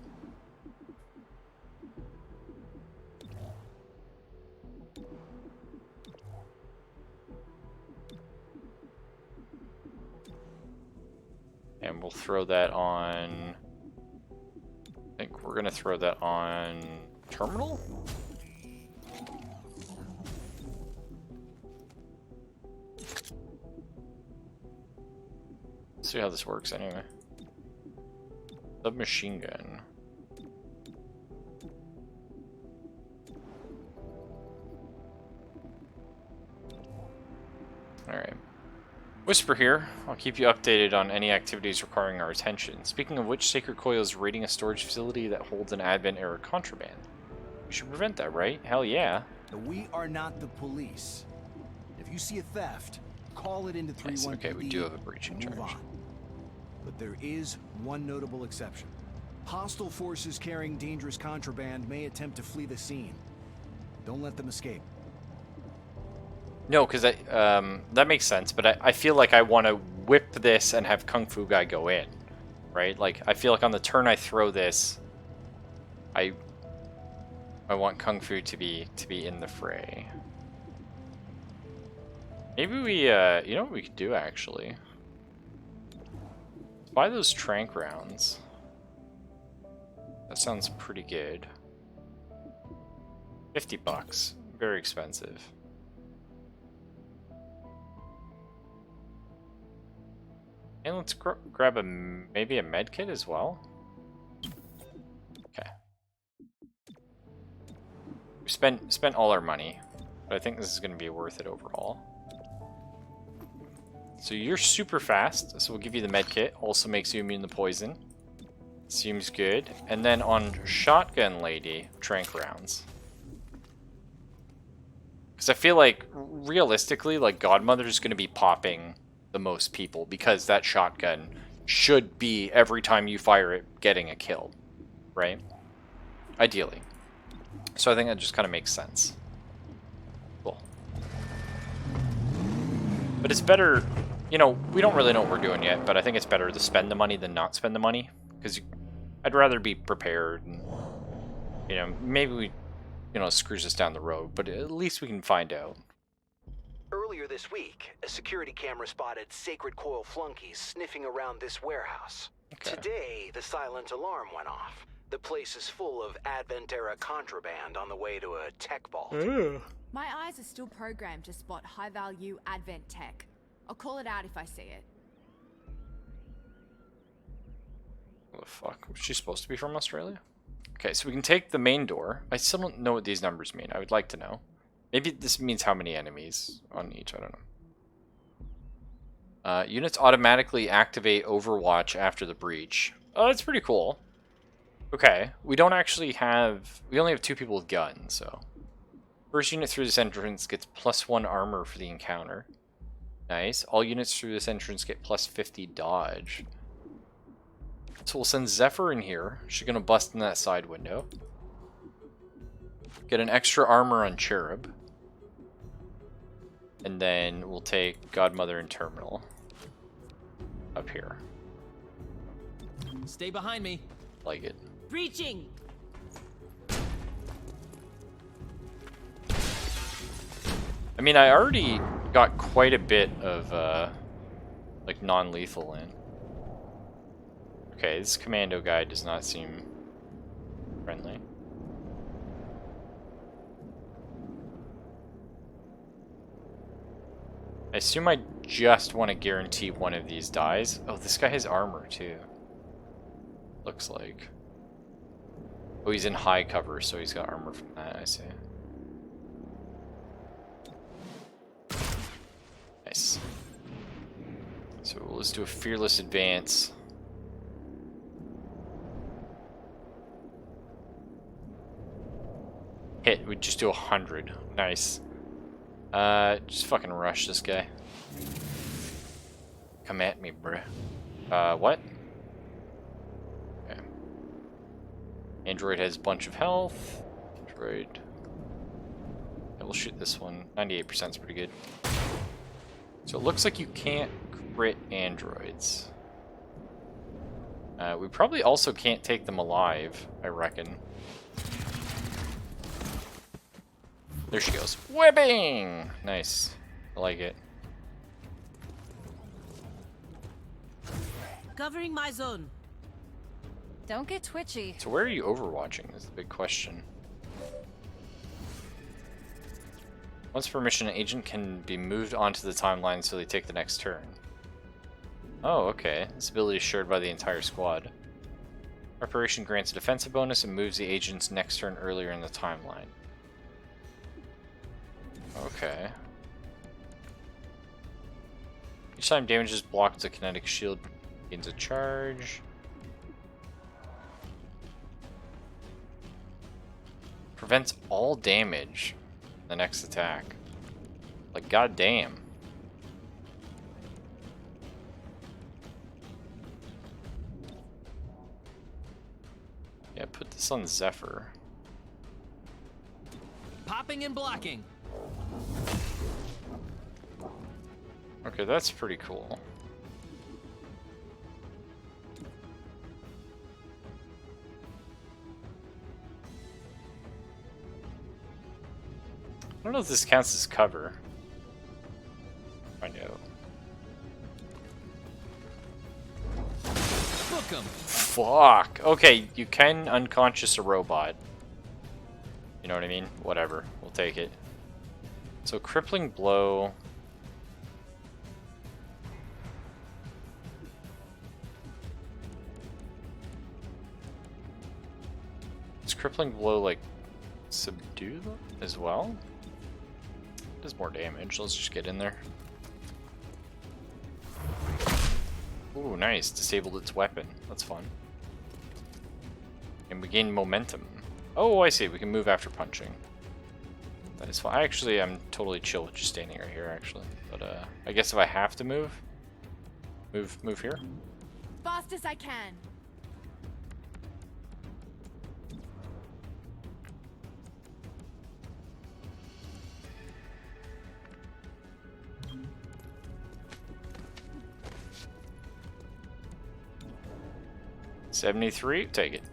And we'll throw that on... I think we're going to throw that on terminal? Let's see how this works anyway. Submachine gun. Alright. Whisper here. I'll keep you updated on any activities requiring our attention. Speaking of which, Sacred Coil is raiding a storage facility that holds an Advent-era contraband. We should prevent that, right? Hell yeah. We are not the police. If you see a theft, call it into 3-1. Okay, we do have a breaching charge. On. But there is one notable exception. Hostile forces carrying dangerous contraband may attempt to flee the scene. Don't let them escape. No, because that makes sense, but I feel like I want to whip this and have Kung Fu Guy go in, right? Like, I feel like on the turn I throw this, I want Kung Fu to be in the fray. Maybe we, you know what we could do, actually? Buy those trank rounds. That sounds pretty good. $50. Very expensive. And let's grab maybe a med kit as well. Okay. We spent all our money, but I think this is going to be worth it overall. So you're super fast, so we'll give you the med kit. Also makes you immune to poison. Seems good. And then on Shotgun Lady, trank rounds. Because I feel like, realistically, like, Godmother's going to be popping the most people, because that shotgun should be, every time you fire it, getting a kill. Right? Ideally. So I think that just kind of makes sense. Cool. But it's better, you know, we don't really know what we're doing yet, but I think it's better to spend the money than not spend the money. Because I'd rather be prepared, and, you know, maybe we, you know, screws us down the road, but at least we can find out. Earlier this week, a security camera spotted Sacred Coil flunkies sniffing around this warehouse. Okay. Today, the silent alarm went off. The place is full of Advent-era contraband on the way to a tech vault. My eyes are still programmed to spot high-value Advent tech. I'll call it out if I see it. What the fuck? Was she supposed to be from Australia? Okay, so we can take the main door. I still don't know what these numbers mean. I would like to know. Maybe this means how many enemies on each. I don't know. Units automatically activate Overwatch after the breach. Oh, that's pretty cool. Okay, we don't actually have... We only have 2 people with guns, so... First unit through this entrance gets +1 armor for the encounter. Nice. All units through this entrance get +50 dodge. So we'll send Zephyr in here. She's going to bust in that side window. Get an extra armor on Cherub. And then we'll take Godmother and Terminal up here. Stay behind me. Like it. Breaching! I mean, I already got quite a bit of, like, non-lethal in. Okay, this commando guy does not seem friendly. I assume I just want to guarantee one of these dies. Oh, this guy has armor, too. Looks like. Oh, he's in high cover, so he's got armor from that, I see. Nice. So let's do a fearless advance. Hit, we just do 100. Nice. Just fucking rush this guy. Come at me, bruh. What? Okay. Android has a bunch of health. Android. Yeah, we'll shoot this one. 98% is pretty good. So it looks like you can't crit androids. We probably also can't take them alive, I reckon. There she goes. Whipping! Nice. I like it. Covering my zone. Don't get twitchy. So where are you overwatching is the big question. Once per mission, an agent can be moved onto the timeline so they take the next turn. Oh, okay. This ability is shared by the entire squad. Preparation grants a defensive bonus and moves the agent's next turn earlier in the timeline. Okay. Each time damage is blocked, the kinetic shield gains a charge. Prevents all damage in the next attack. Like, goddamn. Yeah, put this on Zephyr. Popping and blocking. Okay, that's pretty cool. I don't know if this counts as cover. Find out. him. Fuck. Okay, you can unconscious a robot. You know what I mean? Whatever. We'll take it. So crippling blow. Does crippling blow like subdue them as well? Does more damage. Let's just get in there. Ooh, nice. Disabled its weapon. That's fun. And we gain momentum. Oh, I see. We can move after punching. That is fine. Actually, I'm totally chill with just standing right here, actually. But I guess if I have to move here. Fast as I can. $73, take it.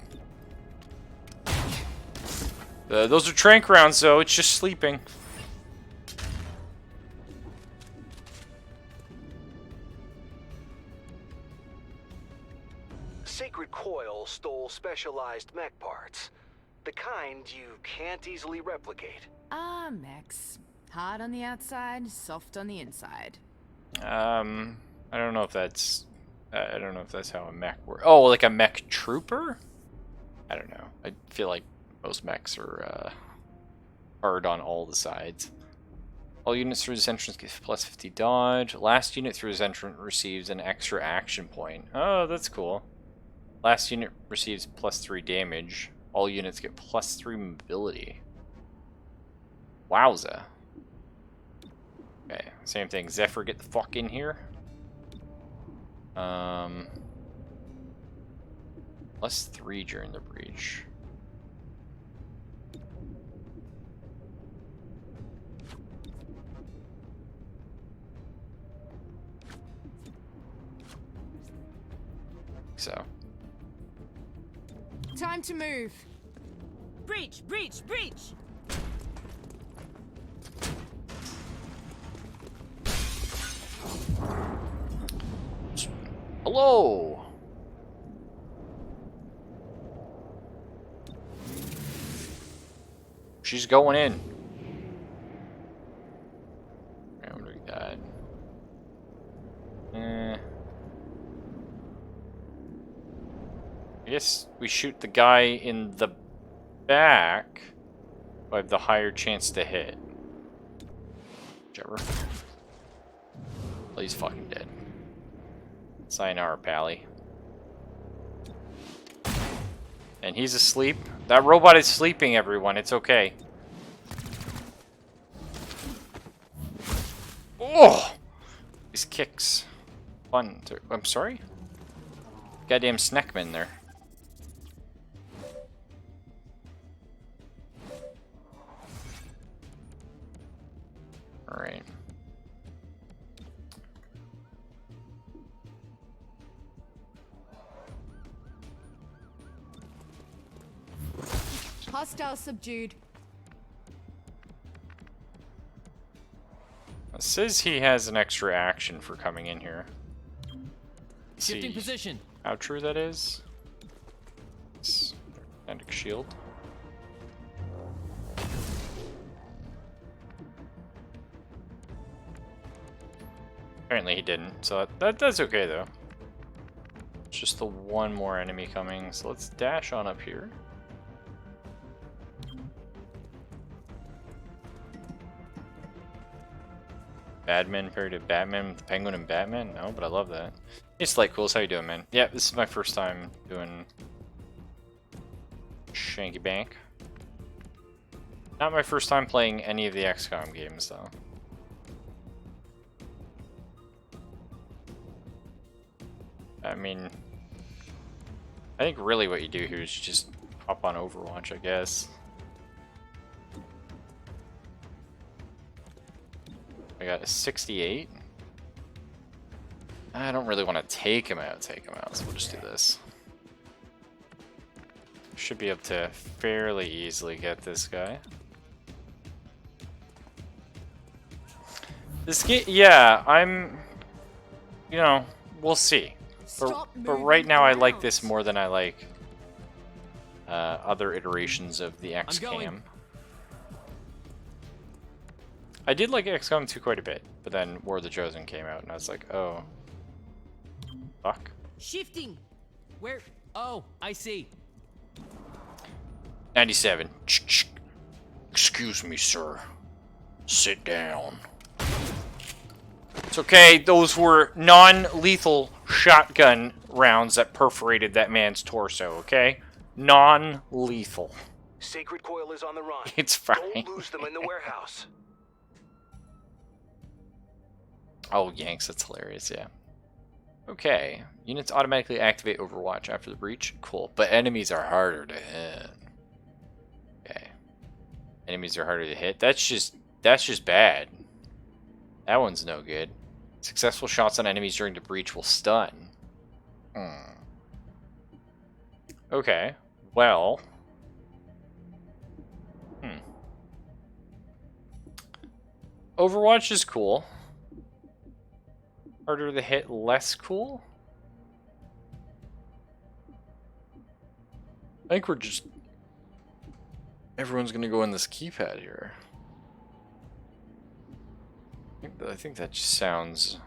Those are trank rounds, though. It's just sleeping. Sacred Coil stole specialized mech parts. The kind you can't easily replicate. Mechs. Hard on the outside, soft on the inside. I don't know if that's... I don't know if that's how a mech works. Oh, like a mech trooper? I don't know. I feel like most mechs are hard on all the sides. All units through this entrance get plus 50 dodge. Last unit through this entrance receives an extra action point. Oh, that's cool. Last unit receives plus 3 damage. All units get plus 3 mobility. Wowza. Okay, same thing. Zephyr, get the fuck in here. Plus 3 during the breach. So. Time to move. Breach! Breach! Breach! Hello! She's going in. Alright, what do we got? I guess we shoot the guy in the back. I have the higher chance to hit. Whichever. Well, he's fucking dead. Sayonara, Pally. And he's asleep. That robot is sleeping, everyone. It's okay. Oh! These kicks. Fun. I'm sorry? Goddamn snackman there. Alright. Hostile subdued. It says he has an extra action for coming in here. Shifting position. How true that is? Magnetic shield. Apparently he didn't, so that's okay though. It's just the one more enemy coming, so let's dash on up here. Badman paired to Batman with Penguin and Batman? No, but I love that. It's like cool. How you doing, man? Yeah, this is my first time doing Shanky Bank. Not my first time playing any of the XCOM games, though. I mean, I think really what you do here is just hop on Overwatch, I guess. I got a 68. I don't really want to take him out, so we'll just do this. Should be able to fairly easily get this guy. This game, yeah, you know, we'll see. But right now I like this more than I like other iterations of the Xcam. I did like XCOM 2 quite a bit, but then War of the Chosen came out and I was like, oh. Fuck. Shifting. Where? Oh, I see. 97. Excuse me, sir. Sit down. It's okay, those were non-lethal shotgun rounds that perforated that man's torso, okay? Non-lethal. Sacred Coil is on the run. It's fine. Don't lose them in the warehouse. Oh, Yanks, that's hilarious, yeah. Okay. Units automatically activate Overwatch after the breach. Cool. But enemies are harder to hit. Okay. Enemies are harder to hit. That's just bad. That one's no good. Successful shots on enemies during the breach will stun. Okay. Well. Overwatch is cool. Harder to hit, less cool? I think we're just... Everyone's gonna go in this keypad here. I think that just sounds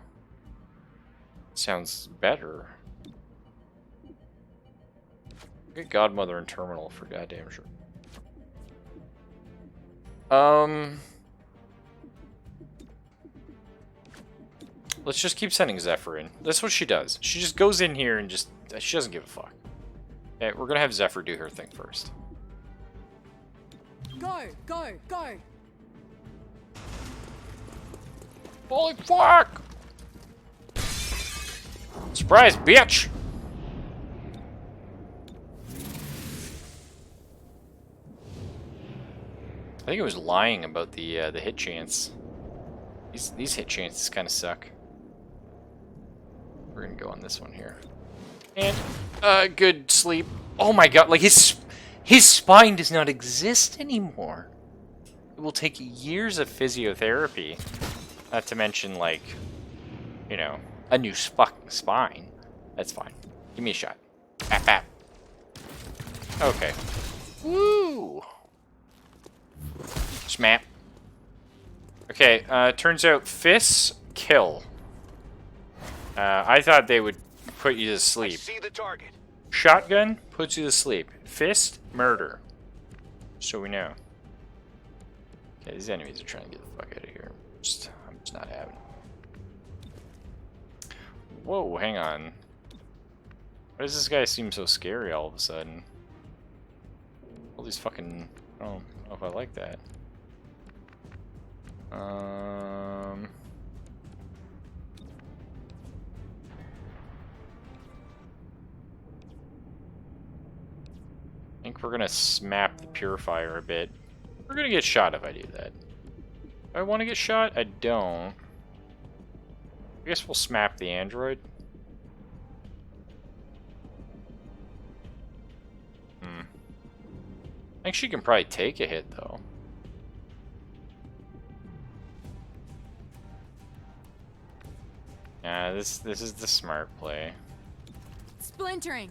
better. Get Godmother and Terminal for goddamn sure. Let's just keep sending Zephyr in. That's what she does. She just goes in here and just... She doesn't give a fuck. Okay, we're gonna have Zephyr do her thing first. Go, go, go. Holy fuck! Surprise, bitch! I think it was lying about the hit chance. These hit chances kind of suck. We're gonna go on this one here. And good sleep. Oh my god, like his spine does not exist anymore. It will take years of physiotherapy. Not to mention, like, you know, a new spine. That's fine. Give me a shot. Bap, bap. Okay. Woo! Smap. Okay, turns out fists kill. I thought they would put you to sleep. See the target. Shotgun puts you to sleep. Fist, murder. So we know. Okay, these enemies are trying to get the fuck out of here. I'm just not having it. Whoa, hang on. Why does this guy seem so scary all of a sudden? All these fucking... I don't know if I like that. I think we're gonna smap the purifier a bit. We're gonna get shot if I do that. Do I want to get shot? I don't. I guess we'll smap the android. I think she can probably take a hit though. Yeah, this is the smart play. Splintering.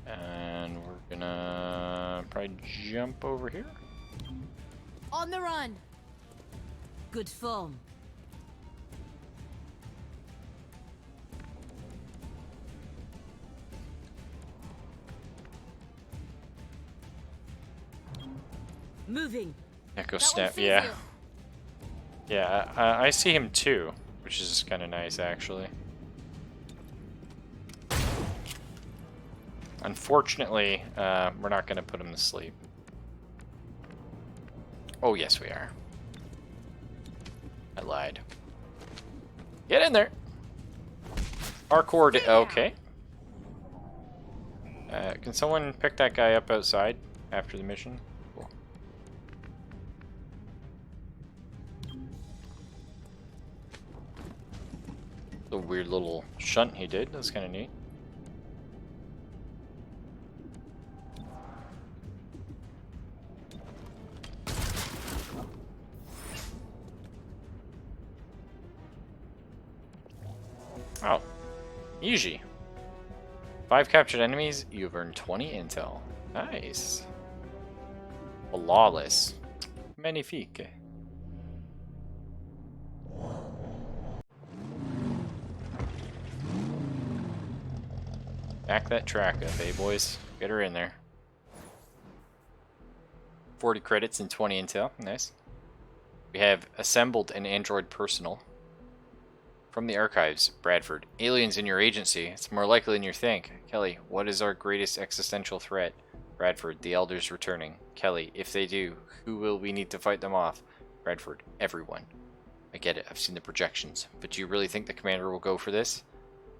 And we're gonna probably jump over here. On the run. Good form. Moving. Echo snap, yeah. Yeah, I see him too, which is kind of nice actually. Unfortunately, we're not going to put him to sleep. Oh, yes, we are. I lied. Get in there! Parkour, okay. Can someone pick that guy up outside after the mission? Cool. The weird little shunt he did, that's kind of neat. Easy. 5 captured enemies, you've earned 20 intel. Nice. Flawless. Magnifique. Back that track up, eh, boys? Get her in there. 40 credits and 20 intel. Nice. We have assembled an android personal. From the archives, Bradford. Aliens in your agency. It's more likely than you think. Kelly, what is our greatest existential threat? Bradford, the Elders returning. Kelly, if they do, who will we need to fight them off? Bradford, everyone. I get it, I've seen the projections. But do you really think the commander will go for this?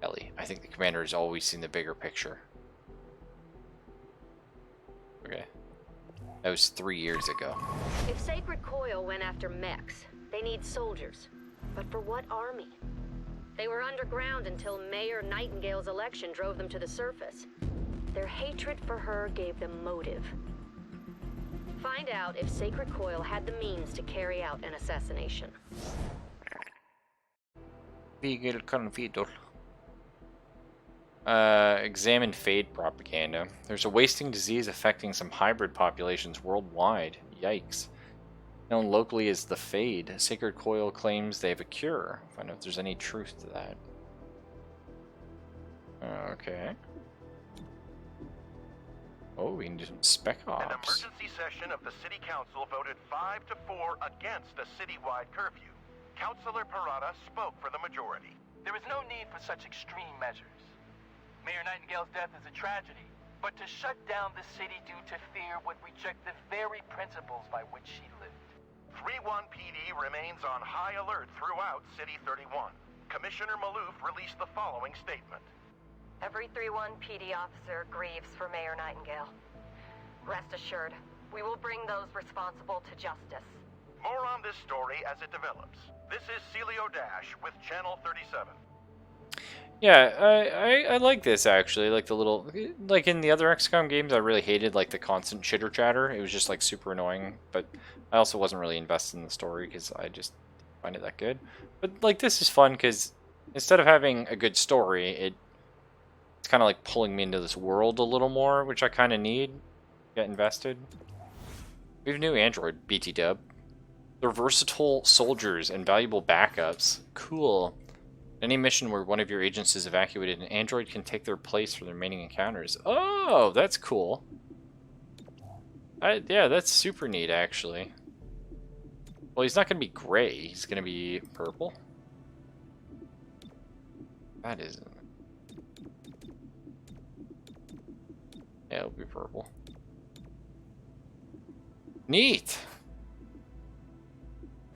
Kelly, I think the commander has always seen the bigger picture. Okay. That was 3 years ago. If Sacred Coil went after mechs, they need soldiers. But for what army? They were underground until Mayor Nightingale's election drove them to the surface. Their hatred for her gave them motive. Find out if Sacred Coil had the means to carry out an assassination. Vigil Confidor. Examine Fade propaganda. There's a wasting disease affecting some hybrid populations worldwide. Yikes. Known locally as the Fade, Sacred Coil claims they have a cure. Find out if there's any truth to that. Okay. Oh, we can do some spec ops. An emergency session of the City Council voted 5 to 4 against a citywide curfew. Councilor Parada spoke for the majority. There is no need for such extreme measures. Mayor Nightingale's death is a tragedy, but to shut down the city due to fear would reject the very principles by which she lived. 3-1 PD remains on high alert throughout City 31. Commissioner Maloof released the following statement. Every 3-1 PD officer grieves for Mayor Nightingale. Rest assured, we will bring those responsible to justice. More on this story as it develops. This is Celio Dash with Channel 37. Yeah, I like this actually. Like the little, like in the other XCOM games, I really hated like the constant chitter chatter. It was just like super annoying. But I also wasn't really invested in the story because I just didn't find it that good. But like this is fun because instead of having a good story, it's kind of like pulling me into this world a little more, which I kind of need. Get invested. We have a new android, BT Dub. They're versatile soldiers and valuable backups. Cool. Any mission where one of your agents is evacuated, an android can take their place for the remaining encounters. Oh, that's cool. Yeah, that's super neat, actually. Well, he's not going to be gray. He's going to be purple. That isn't. Yeah, it'll be purple. Neat!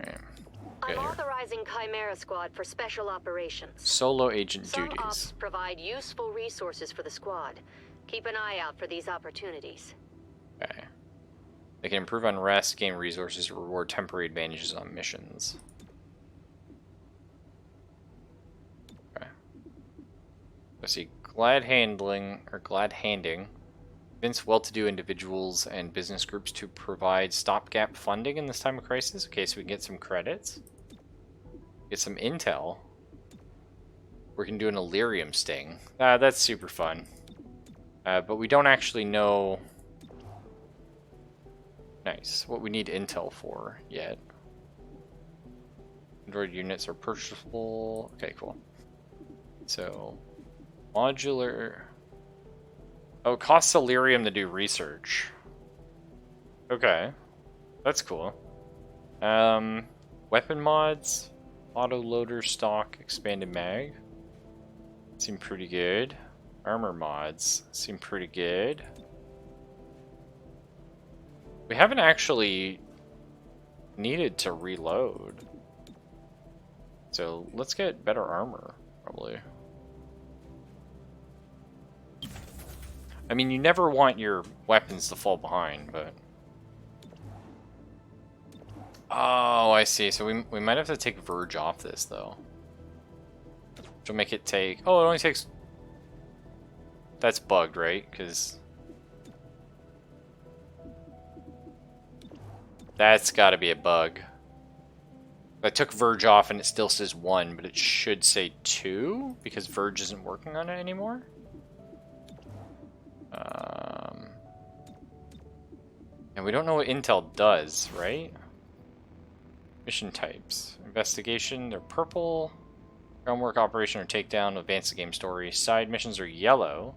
Alright. I'm authorizing Chimera Squad for special operations. Solo agent Some duties. ops provide useful resources for the squad. Keep an eye out for these opportunities. Okay. They can improve on rest, gain resources, or reward temporary advantages on missions. Okay. Let's see. Glad handing. Convince well-to-do individuals and business groups to provide stopgap funding in this time of crisis. Okay, so we can get some credits. Get some intel. We can do an Illyrium sting. That's super fun. But we don't actually know... Nice. What we need intel for yet. Android units are purchasable. Okay, cool. So, modular... Oh, it costs Illyrium to do research. Okay. That's cool. Weapon mods. Auto-loader stock, expanded mag. Seem pretty good. Armor mods. Seem pretty good. We haven't actually needed to reload. So let's get better armor, probably. I mean, you never want your weapons to fall behind, but... Oh, I see. So we might have to take Verge off this, though. Which will make it take... Oh, it only takes... That's bugged, right? Because... That's gotta be a bug. I took Verge off and it still says 1, but it should say 2 because Verge isn't working on it anymore. And we don't know what Intel does, right? Mission types. Investigation, they're purple. Groundwork, operation, or takedown. Advance the game story. Side missions are yellow.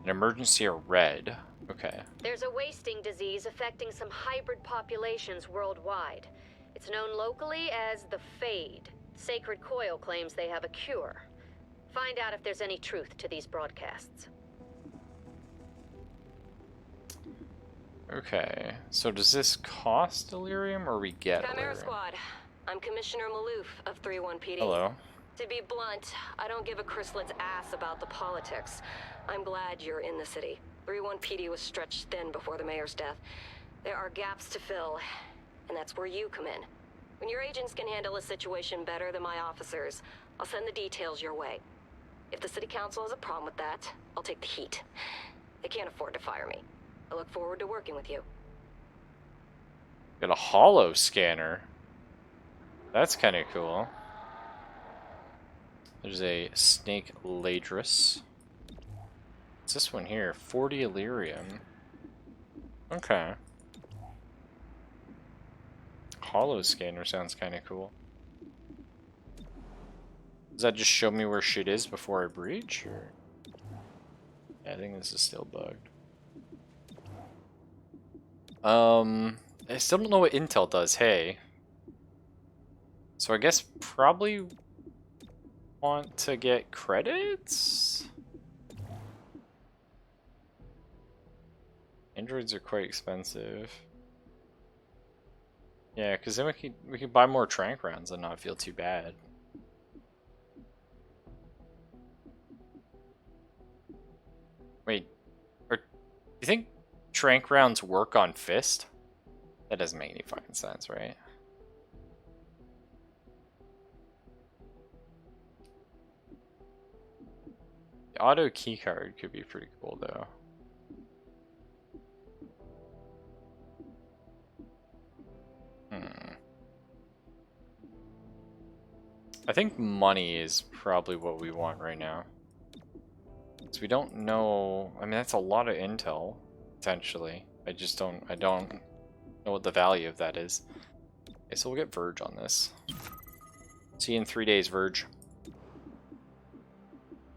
And emergency are red. Okay. There's a wasting disease affecting some hybrid populations worldwide. It's known locally as the Fade. Sacred Coil claims they have a cure. Find out if there's any truth to these broadcasts. Okay, so does this cost delirium or we get Chimera delirium? Squad. I'm Commissioner Maloof of 31PD. Hello. To be blunt, I don't give a Chryslet's ass about the politics. I'm glad you're in the city. 31PD was stretched thin before the mayor's death. There are gaps to fill, and that's where you come in. When your agents can handle a situation better than my officers, I'll send the details your way. If the city council has a problem with that, I'll take the heat. They can't afford to fire me. I look forward to working with you. Got a hollow scanner. That's kind of cool. There's a snake ladris. What's this one here? 40 Illyrium. Okay. Hollow scanner sounds kind of cool. Does that just show me where shit is before I breach? Or... yeah, I think this is still bugged. I still don't know what Intel does, hey. So I guess probably want to get credits? Androids are quite expensive. Yeah, because then we could buy more trank rounds and not feel too bad. Wait, do you think trank rounds work on Fist? That doesn't make any fucking sense, right? The auto keycard could be pretty cool though. I think money is probably what we want right now. So we don't know, I mean that's a lot of intel, potentially. I don't know what the value of that is. Okay, so we'll get Verge on this. See you in 3 days, Verge.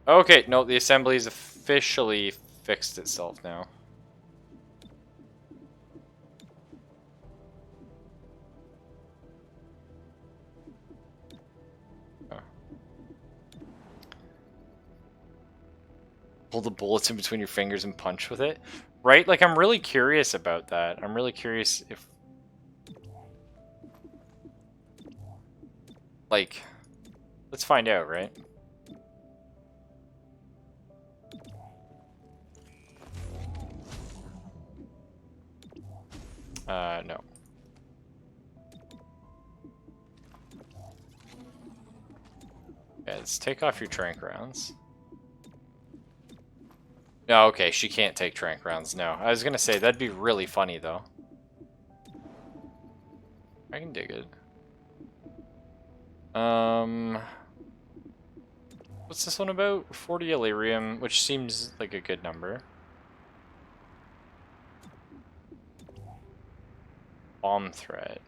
Okay, no, the assembly's officially fixed itself now. Pull the bullets in between your fingers and punch with it, right? Like, I'm really curious about that. I'm really curious if, like, let's find out, right? No. Yeah, let's take off your trank rounds. No, okay, she can't take trank rounds. No, I was gonna say that'd be really funny though. I can dig it. What's this one about? 40 Illyrium, which seems like a good number. Bomb threat.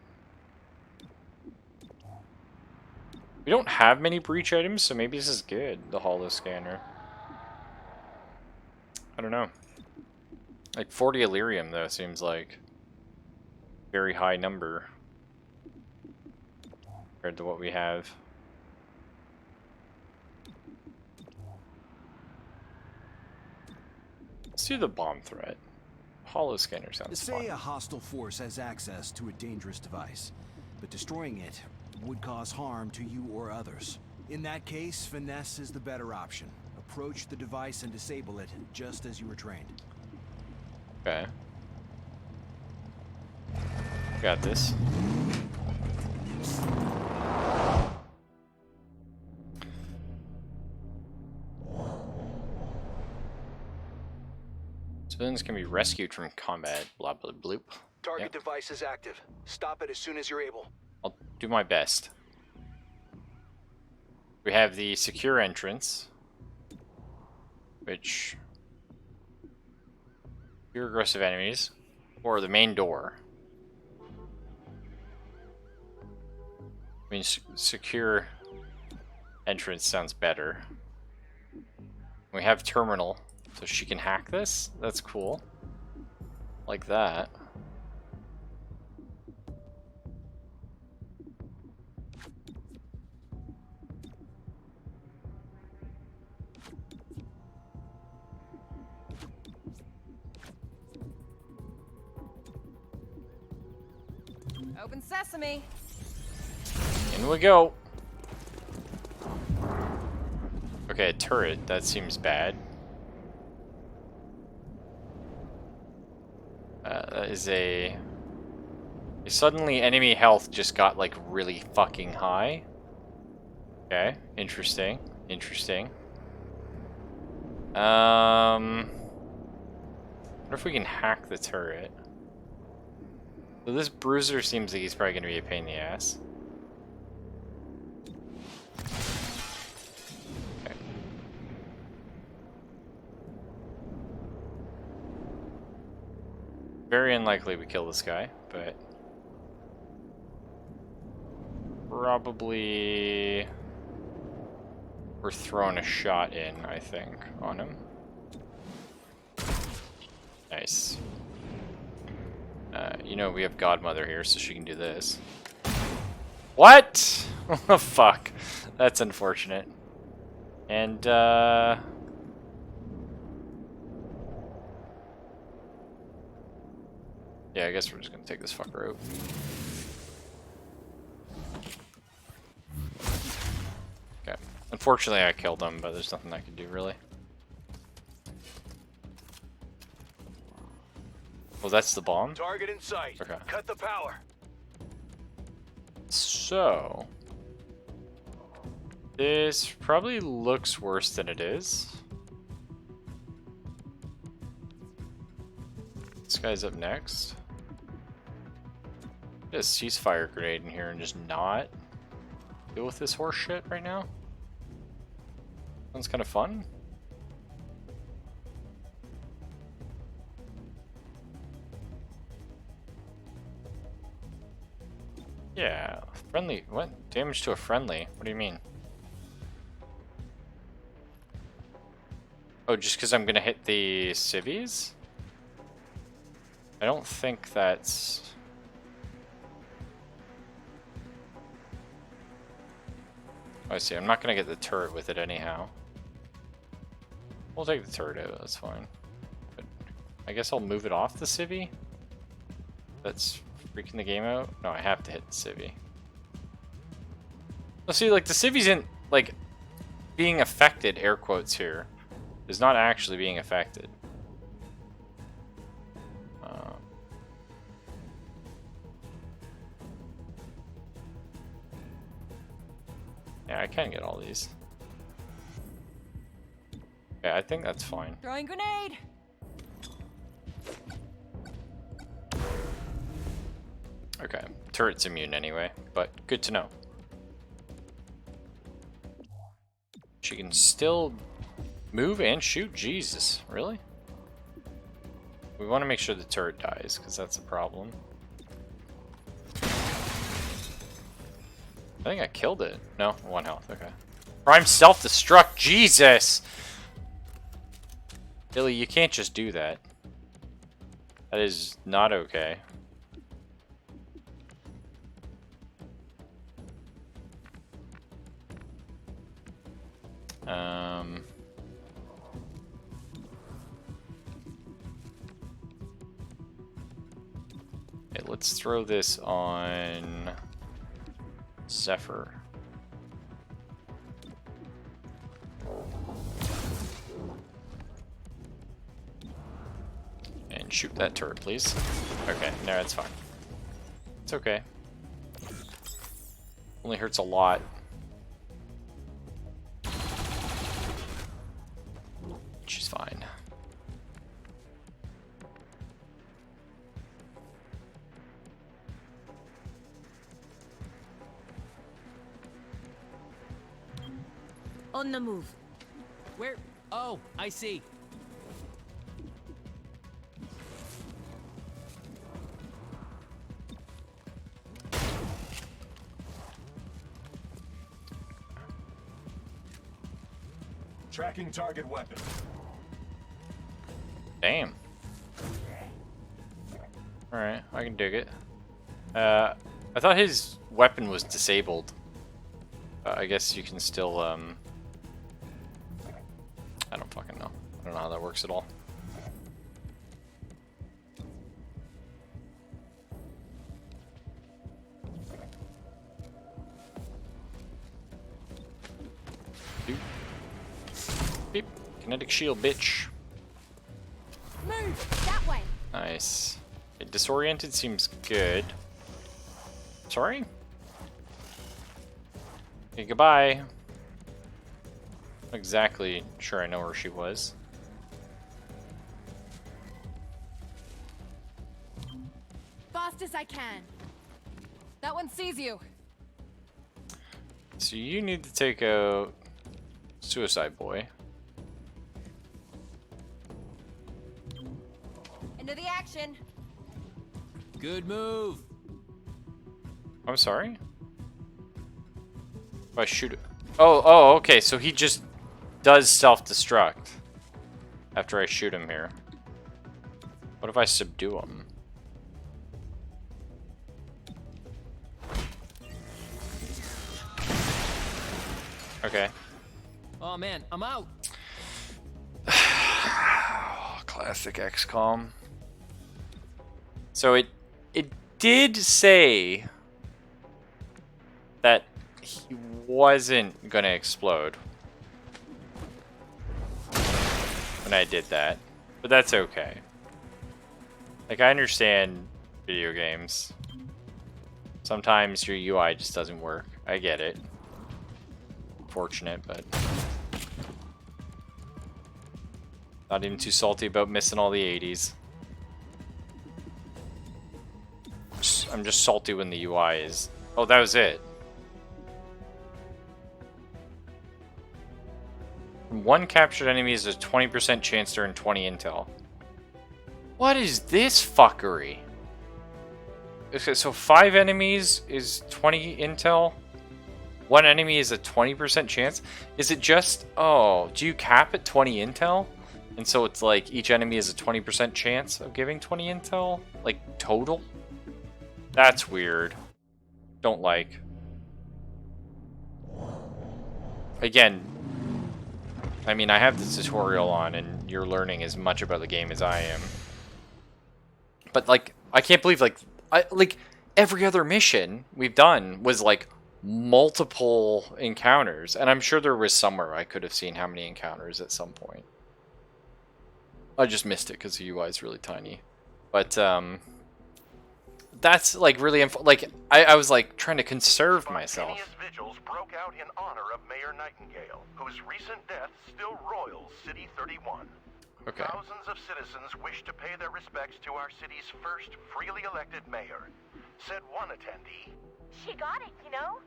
We don't have many breach items, so maybe this is good, the holo scanner. I don't know. Like 40 Illyrium though seems like very high number compared to what we have. Let's do the bomb threat. Holo scanner sounds fun. Say a hostile force has access to a dangerous device, but destroying it would cause harm to you or others. In that case, finesse is the better option. Approach the device and disable it, just as you were trained. Okay. Got this. Civilians can be rescued from combat. Blah blah bloop. Target device is active. Stop it as soon as you're able. I'll do my best. We have the secure entrance, which fewer aggressive enemies, or the main door. I mean, secure entrance sounds better. We have terminal, so she can hack this. That's cool. Like that. Open sesame. In we go. Okay, a turret. That seems bad. That is a... Suddenly enemy health just got like really fucking high. Okay, interesting. Interesting. Wonder if we can hack the turret. So this bruiser seems like he's probably gonna be a pain in the ass. Okay. Very unlikely we kill this guy, but probably we're throwing a shot in, I think, on him. Nice. You know, we have Godmother here, so she can do this. What? Oh, fuck. That's unfortunate. And, yeah, I guess we're just gonna take this fucker out. Okay. Unfortunately, I killed him, but there's nothing I can do, really. Well, that's the bomb? Target in sight. Okay. Cut the power. So... this probably looks worse than it is. This guy's up next. Get a ceasefire grenade in here and just not deal with this horse shit right now. Sounds kind of fun. Yeah, friendly. What? Damage to a friendly? What do you mean? Oh, just because I'm gonna hit the civvies? I don't think that's... Oh, I see. I'm not gonna get the turret with it anyhow. We'll take the turret out, that's fine. But I guess I'll move it off the civvy? That's freaking the game out? No, I have to hit the civvy. Well, see, like, the civvy isn't, like, being affected, air quotes here. Is not actually being affected. Yeah, I can get all these. Yeah, I think that's fine. Throwing grenade. Okay, turret's immune anyway, but good to know. She can still move and shoot? Jesus, really? We want to make sure the turret dies, because that's a problem. I think I killed it. No, 1 health, okay. Prime self-destruct, Jesus! Billy, you can't just do that. That is not okay. Okay, let's throw this on Zephyr. And shoot that turret, please. Okay, no, it's fine. It's okay. Only hurts a lot. She's fine. On the move. Where? Oh, I see. Tracking target weapon. Damn. Alright, I can dig it. I thought his weapon was disabled. I guess you can still, I don't fucking know. I don't know how that works at all. Beep. Kinetic shield, bitch. Move that way. Nice. Okay, disoriented seems good. Sorry? Okay, goodbye. Not exactly sure I know where she was. Fast as I can. That one sees you. So you need to take out Suicide Boy. Into the action. Good move. I'm sorry? If I shoot it. Oh, okay, so he just does self-destruct after I shoot him here. What if I subdue him? Okay. Oh man, I'm out. Classic XCOM. So it did say that he wasn't gonna explode when I did that, but that's okay. Like, I understand video games. Sometimes your UI just doesn't work. I get it. Fortunate, but not even too salty about missing all the 80s. I'm just salty when the UI is... Oh, that was it. One captured enemy is a 20% chance to earn 20 intel. What is this fuckery? Okay, so 5 enemies is 20 intel. 1 enemy is a 20% chance. Is it just... Oh, do you cap at 20 intel? And so it's like each enemy is a 20% chance of giving 20 intel? Like, total? That's weird. Don't like. Again, I mean, I have the tutorial on and you're learning as much about the game as I am. But, like, I can't believe, like every other mission we've done was, like, multiple encounters. And I'm sure there was somewhere I could have seen how many encounters at some point. I just missed it because the UI is really tiny. But, that's, like, really... I was, like, trying to conserve myself. Vigils broke out in honor of Mayor Nightingale, whose recent death still roils City 31. Okay. Thousands of citizens wish to pay their respects to our city's first freely elected mayor. Said one attendee, "She got it, you know?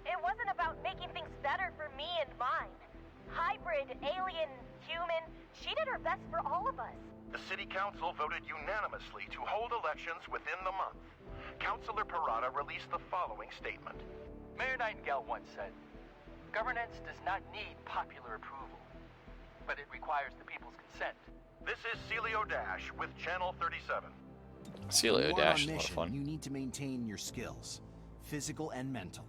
It wasn't about making things better for me and mine. Hybrid, alien, human, she did her best for all of us." the city council voted unanimously to hold elections within the month. Councilor Parada released the following statement. Mayor Nightingale once said, "Governance does not need popular approval, but it requires the people's consent." This is Celio Dash with Channel 37. Celio Dash is a lot of fun. You need to maintain your skills, physical and mental.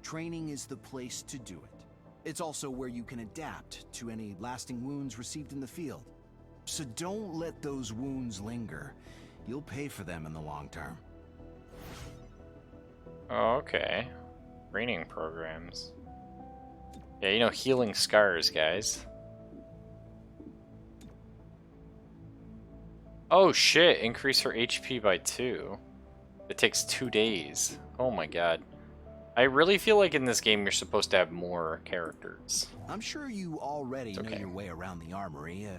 Training is the place to do it. It's also where you can adapt to any lasting wounds received in the field. So don't let those wounds linger. You'll pay for them in the long term. Okay. Training programs. Yeah, you know, healing scars, guys. Oh shit, increase her HP by 2. It takes 2 days. Oh my god. I really feel like in this game you're supposed to have more characters. I'm sure you already know your way around the armory.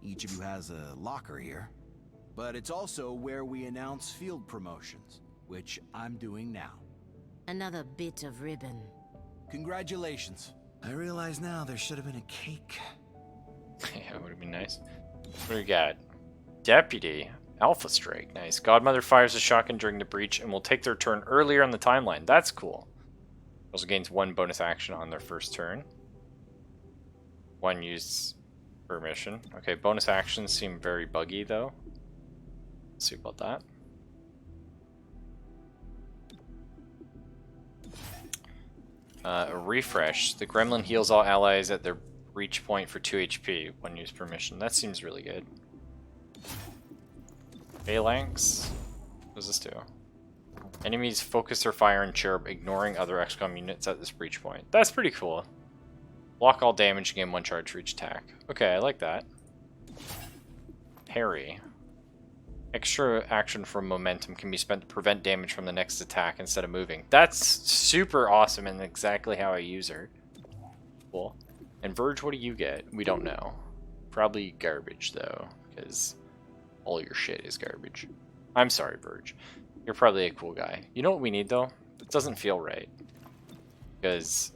Each of you has a locker here. But it's also where we announce field promotions, which I'm doing now. Another bit of ribbon. Congratulations. I realize now there should have been a cake. Yeah, would have been nice. What do we got? Deputy. Alpha Strike. Nice. Godmother fires a shotgun during the breach and will take their turn earlier on the timeline. That's cool. Also gains 1 bonus action on their first turn. 1 used per mission. Okay, bonus actions seem very buggy though. Let's see about that. A refresh. The gremlin heals all allies at their breach point for 2 HP. 1 use per mission. That seems really good. Phalanx. What does this do? Enemies focus their fire on Cherub, ignoring other XCOM units at this breach point. That's pretty cool. Block all damage, gain 1 charge for each attack. Okay, I like that. Parry. Extra action from momentum can be spent to prevent damage from the next attack instead of moving. That's super awesome and exactly how I use her. Cool. And Verge, what do you get? We don't know. Probably garbage, though, because all your shit is garbage. I'm sorry, Verge. You're probably a cool guy. You know what we need, though? It doesn't feel right. Because...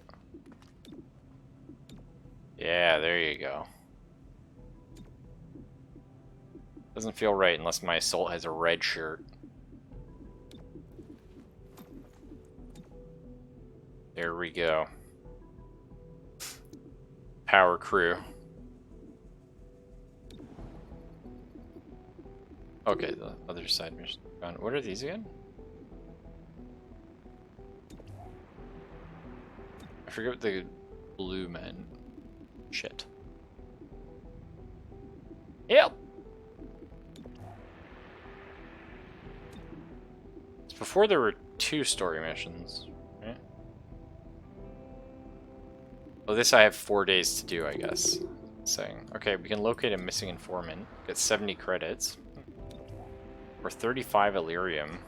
yeah, there you go. Doesn't feel right unless my assault has a red shirt. There we go. Power crew. Okay, the other side mission. What are these again? I forget what the blue men. Shit. Yep. Before there were 2 story missions, right? Oh, this I have 4 days to do, I guess. Saying, okay, we can locate a missing informant, get 70 credits, or 35 Illyrium.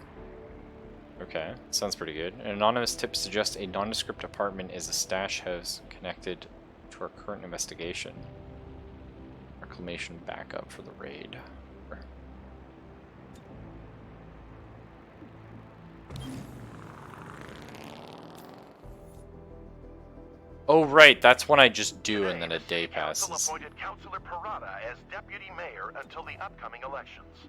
Okay, sounds pretty good. An anonymous tip suggests a nondescript apartment is a stash house connected to our current investigation. Reclamation backup for the raid. Oh right, that's when I just do and then a day passes. Council appointed Councilor Parada as deputy mayor until the upcoming elections.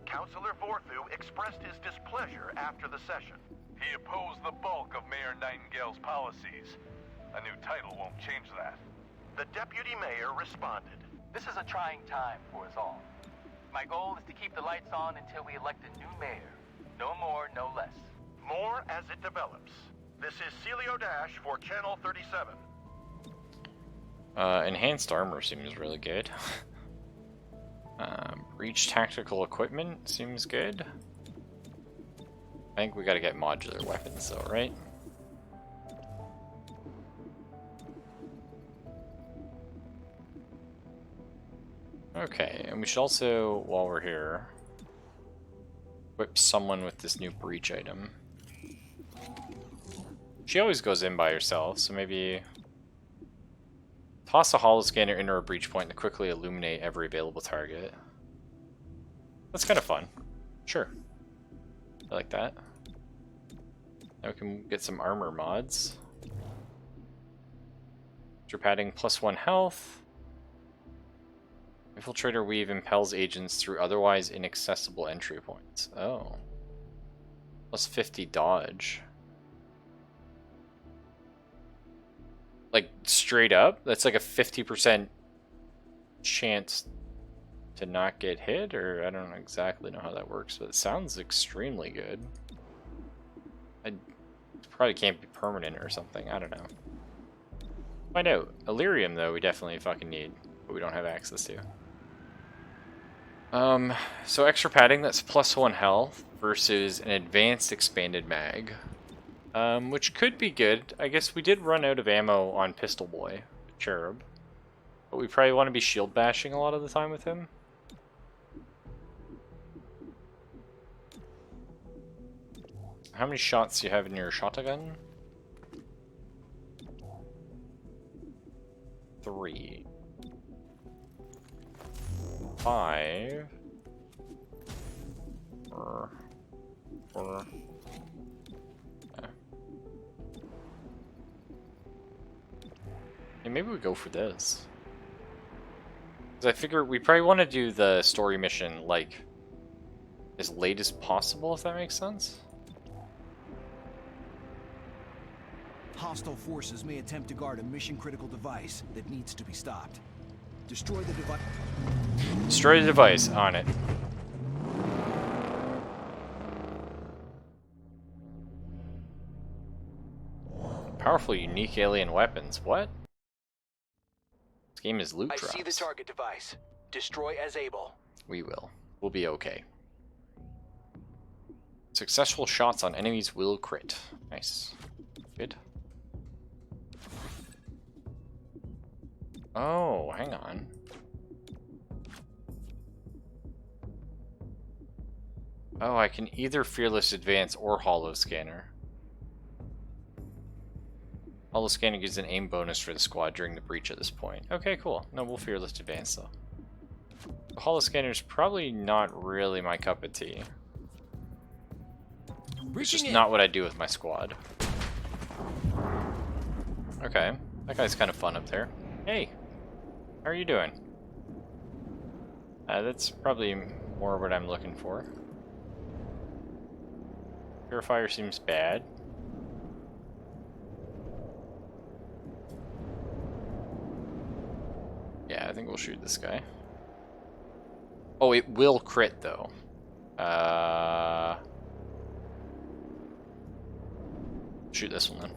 Councilor Vorthu expressed his displeasure after the session. He opposed the bulk of Mayor Nightingale's policies. A new title won't change that. The deputy mayor responded. This is a trying time for us all. My goal is to keep the lights on until we elect a new mayor. No more, no less. More as it develops. This is Celio Dash for Channel 37. Enhanced armor seems really good. Breach tactical equipment seems good. I think we gotta get modular weapons though, right? Okay, and we should also, while we're here, equip someone with this new breach item. She always goes in by herself, so maybe toss a holo scanner into a breach point to quickly illuminate every available target. That's kind of fun. Sure. I like that. Now we can get some armor mods. Extra padding, +1 health. Infiltrator Weave impels agents through otherwise inaccessible entry points. Oh. +50 dodge. Like, straight up? That's like a 50% chance to not get hit? Or I don't exactly know how that works, but it sounds extremely good. It probably can't be permanent or something. I don't know. Find out. Illyrium, though, we definitely fucking need, but we don't have access to. So extra padding, that's +1 health versus an advanced expanded mag. Which could be good. I guess we did run out of ammo on Pistol Boy, Cherub. But we probably want to be shield bashing a lot of the time with him. How many shots do you have in your shotgun? 3. 5. 4. And maybe we go for this. Because I figure we probably want to do the story mission, like, as late as possible, if that makes sense. Hostile forces may attempt to guard a mission-critical device that needs to be stopped. Destroy the device. Destroy the device. On it. Powerful, unique alien weapons. What? This game is loot drops. I see the target device. Destroy as able. We will. We'll be okay. Successful shots on enemies will crit. Nice. Good. Oh, hang on. Oh, I can either Fearless Advance or Hollow Scanner. Hollow Scanner gives an aim bonus for the squad during the breach at this point. Okay, cool. No, we'll Fearless Advance though. The Hollow Scanner is probably not really my cup of tea. It's just not what I do with my squad. Okay, that guy's kind of fun up there. Hey, how are you doing? That's probably more what I'm looking for. Purifier seems bad. Yeah, I think we'll shoot this guy. Oh, it will crit though. Shoot this one then.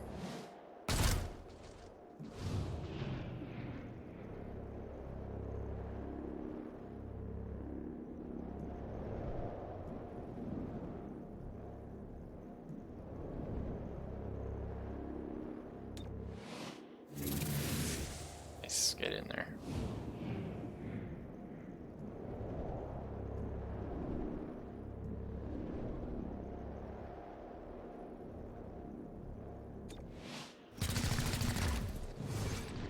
Nice, get in there.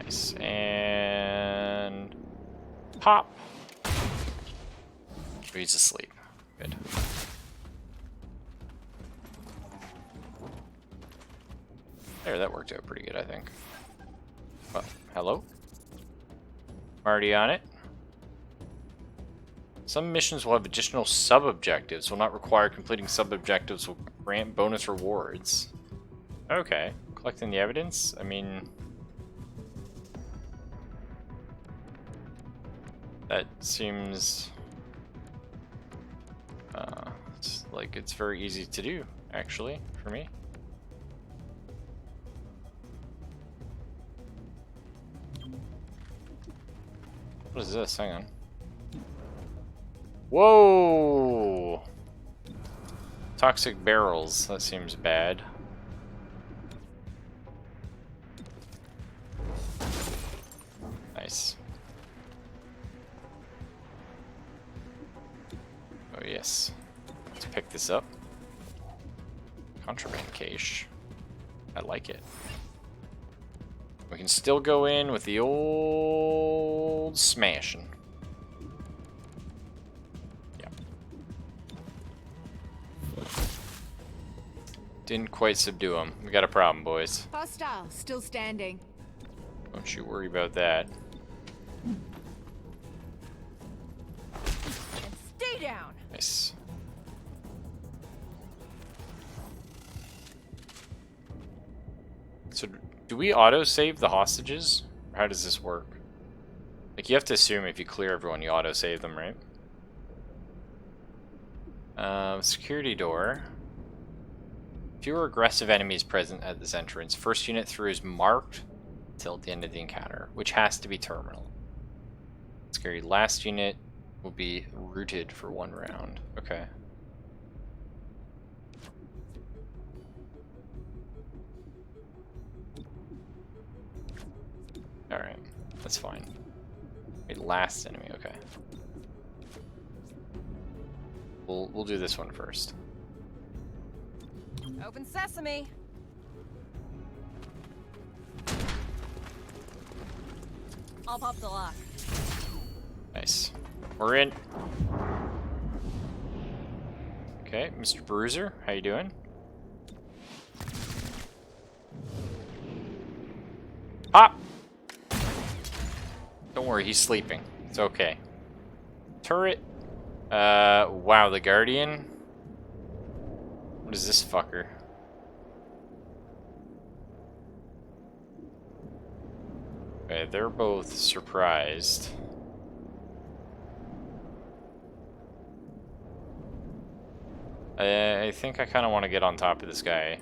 Nice, and pop. He's asleep. Good. There, that worked out pretty good, I think. Well, hello? I'm already on it. Some missions will have additional sub-objectives. Will not require completing sub-objectives. Will grant bonus rewards. Okay. Collecting the evidence? I mean... that seems... it's like it's very easy to do, actually, for me. What is this? Hang on. Whoa! Toxic barrels. That seems bad. Nice. Oh yes. Let's pick this up. Contraband cache. I like it. We can still go in with the old smashing. Yeah. Didn't quite subdue him. We got a problem, boys. Hostile, still standing. Don't you worry about that. And stay down. Nice. So, do we auto-save the hostages? Or how does this work? Like, you have to assume if you clear everyone, you auto-save them, right? Security door. Fewer aggressive enemies present at this entrance. First unit through is marked till the end of the encounter, which has to be terminal. Scary. Last unit will be routed for 1 round. Okay. Alright, that's fine. Wait, last enemy, okay. We'll do this one first. Open sesame. I'll pop the lock. Nice. We're in. Okay, Mr. Bruiser, how you doing? Pop! Don't worry, he's sleeping. It's okay. Turret. Wow, the Guardian. What is this fucker? Okay, they're both surprised. I think I kind of want to get on top of this guy.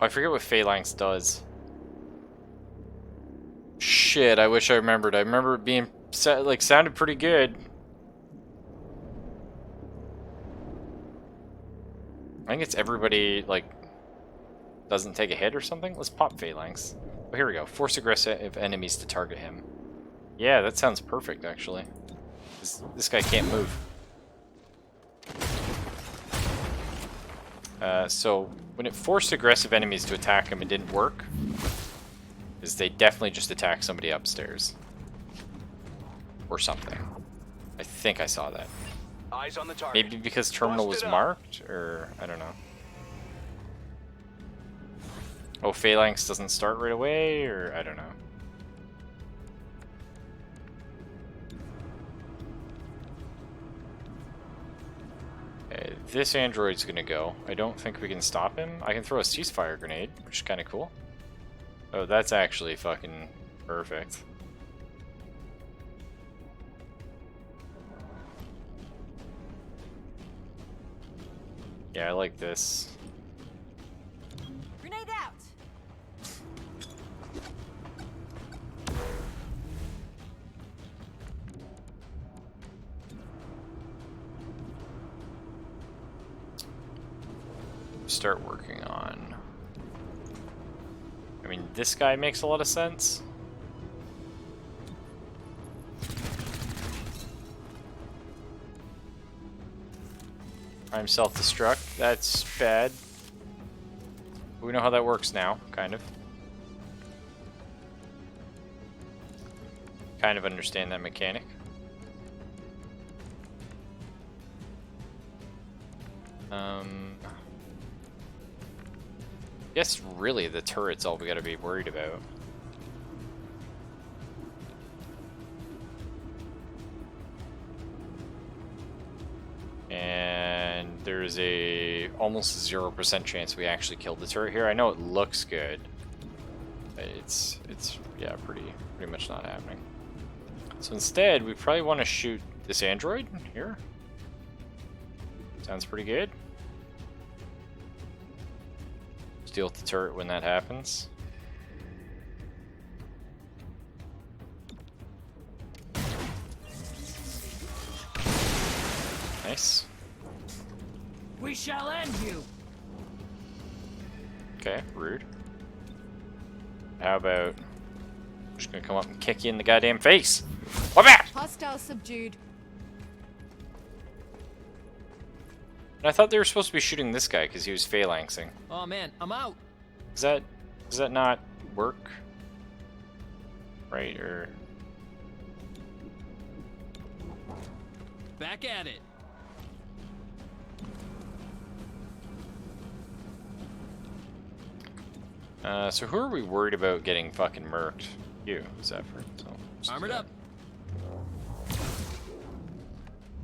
I forget what Phalanx does. Shit, I wish I remembered. I remember it being sounded pretty good. I think it's everybody doesn't take a hit or something. Let's pop Phalanx. Oh, here we go. Force aggressive enemies to target him. Yeah, that sounds perfect actually. This guy can't move. So when it forced aggressive enemies to attack him, it didn't work. Because they definitely just attacked somebody upstairs. Or something. I think I saw that. Eyes on the target. Maybe because terminal was marked, or I don't know. Oh, Phalanx doesn't start right away, or I don't know. Okay, this android's gonna go. I don't think we can stop him. I can throw a ceasefire grenade, which is kind of cool. Oh, that's actually fucking perfect. Yeah, I like this. Grenade out! Start working on. I mean, this guy makes a lot of sense. I'm self-destruct. That's bad. We know how that works now, kind of. Kind of understand that mechanic. Guess really the turret's all we gotta be worried about. And there's a almost 0% chance we actually killed the turret here. I know it looks good, but it's yeah, pretty much not happening. So instead, we probably want to shoot this android here. Sounds pretty good. Deal with the turret when that happens. Nice. We shall end you. Okay, rude. How about I'm just gonna come up and kick you in the goddamn face? What back? Hostile subdued. And I thought they were supposed to be shooting this guy because he was phalanxing. Oh man, I'm out. Does that not work? Right, or back at it. So who are we worried about getting fucking murked? You, Zephyr. So, armored up.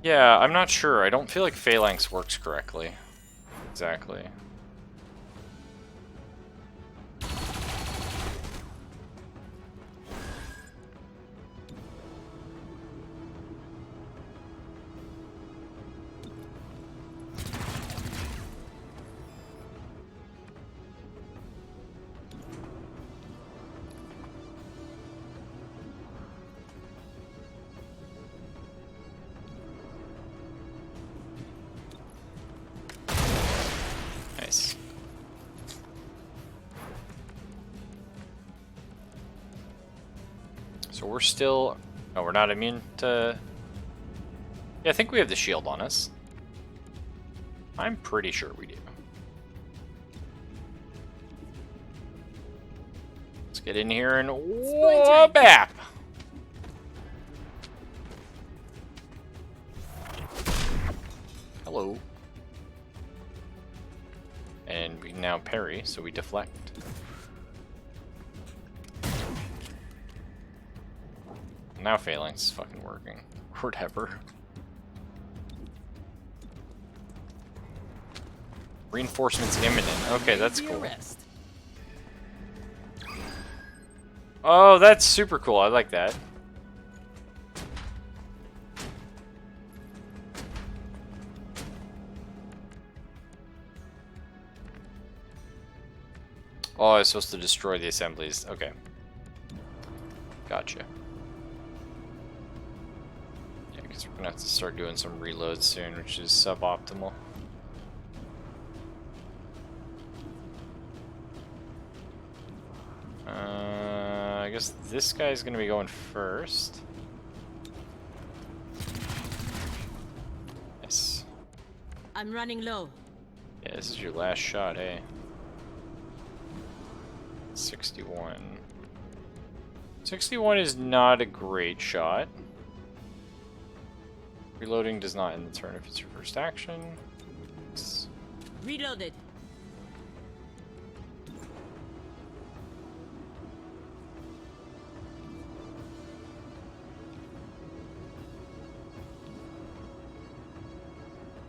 Yeah, I'm not sure. I don't feel like Phalanx works correctly. Exactly. Nice. So we're still... No, we're not immune to... Yeah, I think we have the shield on us. I'm pretty sure we do. Let's get in here and... Whoa, bap! Hello. And we can now parry, so we deflect. Now phalanx is fucking working. Whatever. Reinforcements imminent. Okay, that's cool. Oh, that's super cool. I like that. Oh, I was supposed to destroy the assemblies. Okay. Gotcha. Yeah, because we're gonna have to start doing some reloads soon, which is suboptimal. I guess this guy's gonna be going first. Nice. I'm running low. Yeah, this is your last shot, hey. 61. 61 is not a great shot. Reloading does not end the turn if it's your first action. Reloaded.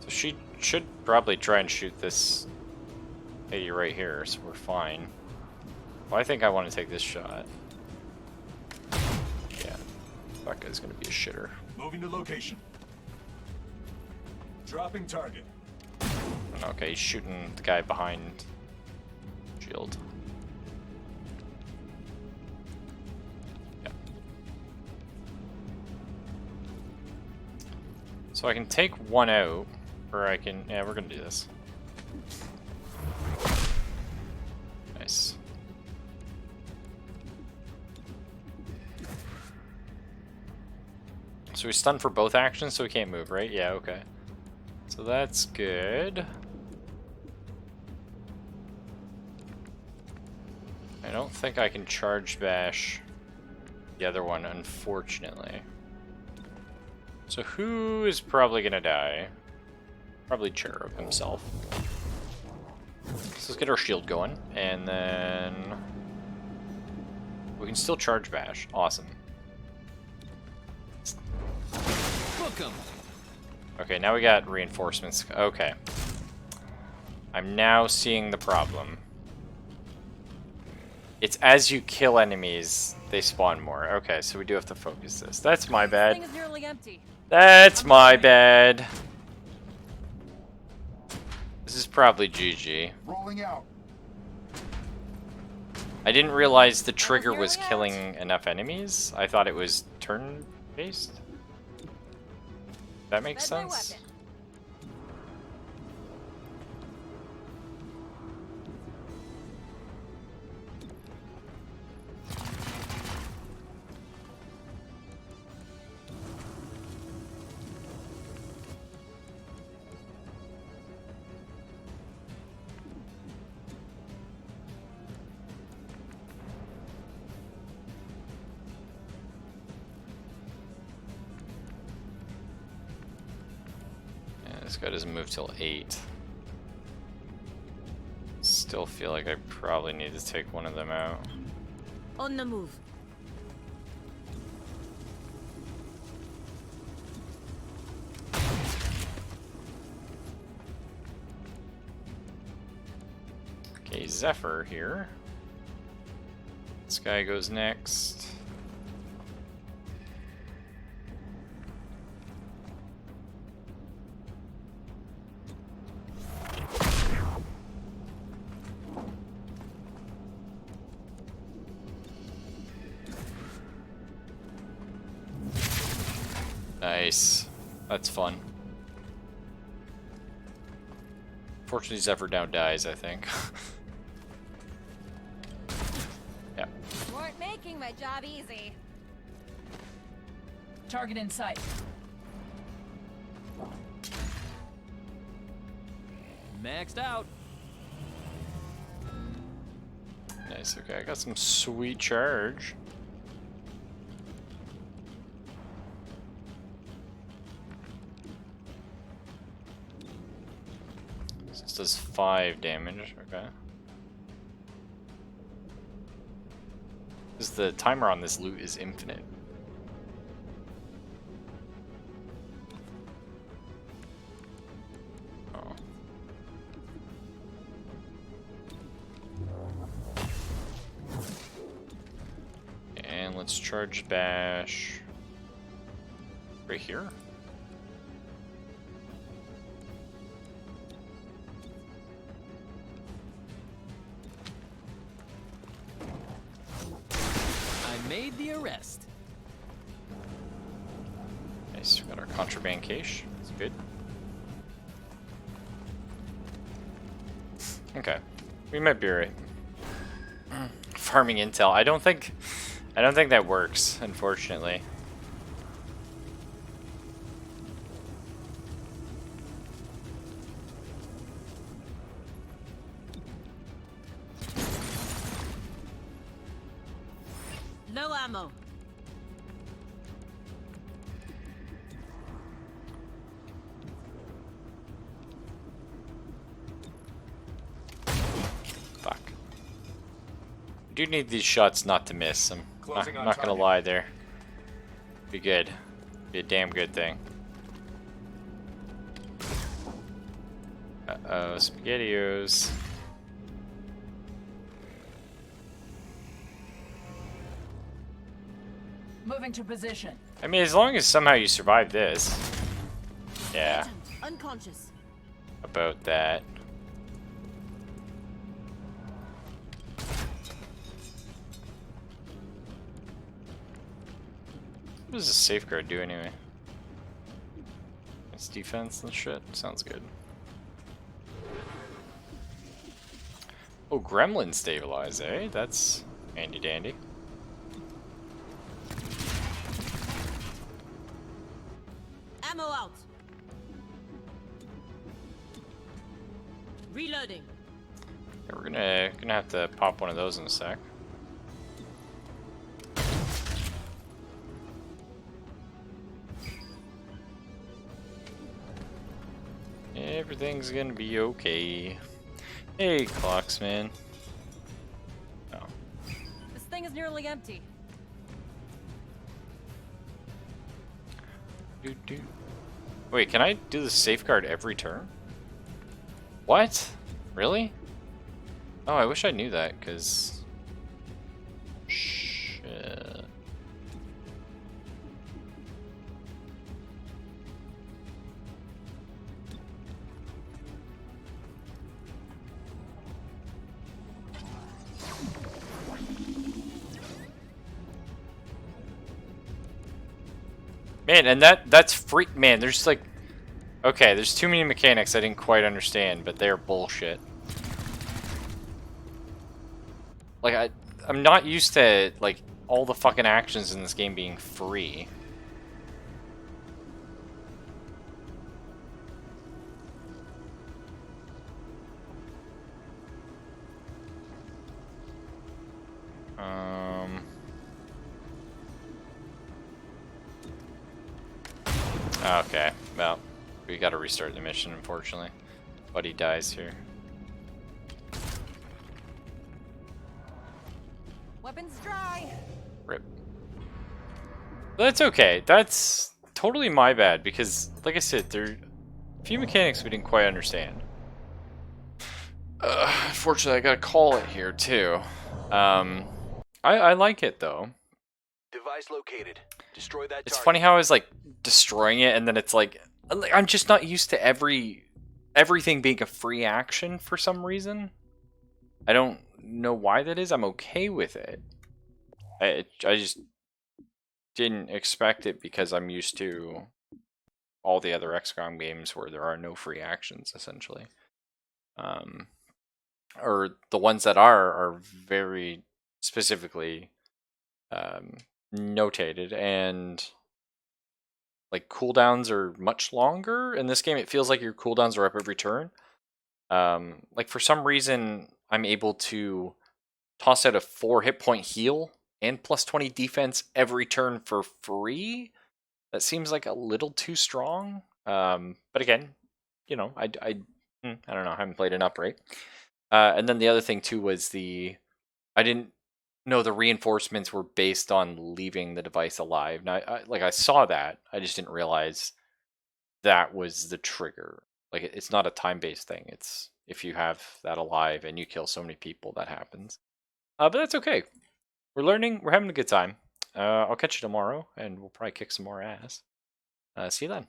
So she should probably try and shoot this lady right here, so we're fine. Well, I think I want to take this shot. Yeah, that guy's gonna be a shitter. Moving to location. Dropping target. Okay, he's shooting the guy behind shield. Yeah. So I can take one out, or I can... Yeah, we're gonna do this. Nice. So he's stunned for both actions, so he can't move, right? Yeah, okay. So that's good. I don't think I can charge bash the other one, unfortunately. So who is probably gonna die? Probably Cherub himself. So let's get our shield going, and then we can still charge bash. Awesome. Book 'em. Okay, now we got reinforcements. Okay. I'm now seeing the problem. It's as you kill enemies, they spawn more. Okay, so we do have to focus this. That's my bad. Thing is nearly empty. That's my bad. This is probably GG. Rolling out. I didn't realize the trigger was killing enough enemies. I thought it was turn-based. That makes sense. This guy doesn't move till 8. Still feel like I probably need to take one of them out. On the move. Okay, Zephyr here. This guy goes next. Nice. That's fun. Fortunately, Zephyr down dies, I think. Yeah. You weren't making my job easy. Target in sight. Maxed out. Nice, okay, I got some sweet charge. This does 5 damage, okay. Because the timer on this loot is infinite. Oh. And let's charge bash right here. Made the arrest. Nice, we got our contraband cache. That's good. Okay, we might be right. Farming intel. I don't think that works, unfortunately. No ammo. Fuck. I do need these shots not to miss. I'm not gonna lie there. Be good. Be a damn good thing. Uh-oh, SpaghettiOs. Moving to position. I mean, as long as somehow you survive this. Yeah. Unconscious. About that. What does a safeguard do anyway? It's defense and shit. Sounds good. Oh, gremlin stabilize, eh? That's handy dandy. Ammo out. Reloading. Yeah, we're gonna have to pop one of those in a sec. Everything's gonna be okay. Hey, clocks, man. Oh. This thing is nearly empty. Wait, can I do the safeguard every turn? What? Really? Oh, I wish I knew that, because... Shit. Man, and that's free. Man, there's like, okay, there's too many mechanics I didn't quite understand, but they're bullshit. Like I'm not used to like all the fucking actions in this game being free. Okay, well, we gotta restart the mission, unfortunately. Buddy dies here. Weapons dry. Rip. But that's okay. That's totally my bad, because, like I said, there are a few mechanics we didn't quite understand. Unfortunately, I gotta call it here, too. I like it, though. Device located. Destroy that It's target. funny how I was like destroying it, and then it's like I'm just not used to everything being a free action for some reason. I don't know why that is. I'm okay with it. I just didn't expect it because I'm used to all the other XCOM games where there are no free actions, essentially. Or the ones that are very specifically notated, and like cooldowns are much longer. In this game, it feels like your cooldowns are up every turn. Like for some reason, I'm able to toss out a 4 hit point heal and plus 20 defense every turn for free. That seems like a little too strong. But again, you know, I I don't know. I haven't played enough, right? And then the other thing too was I didn't know the reinforcements were based on leaving the device alive. Now, I saw that, I just didn't realize that was the trigger. Like it's not a time-based thing. It's if you have that alive and you kill so many people, that happens. But that's okay. We're learning. We're having a good time. I'll catch you tomorrow, and we'll probably kick some more ass. See you then.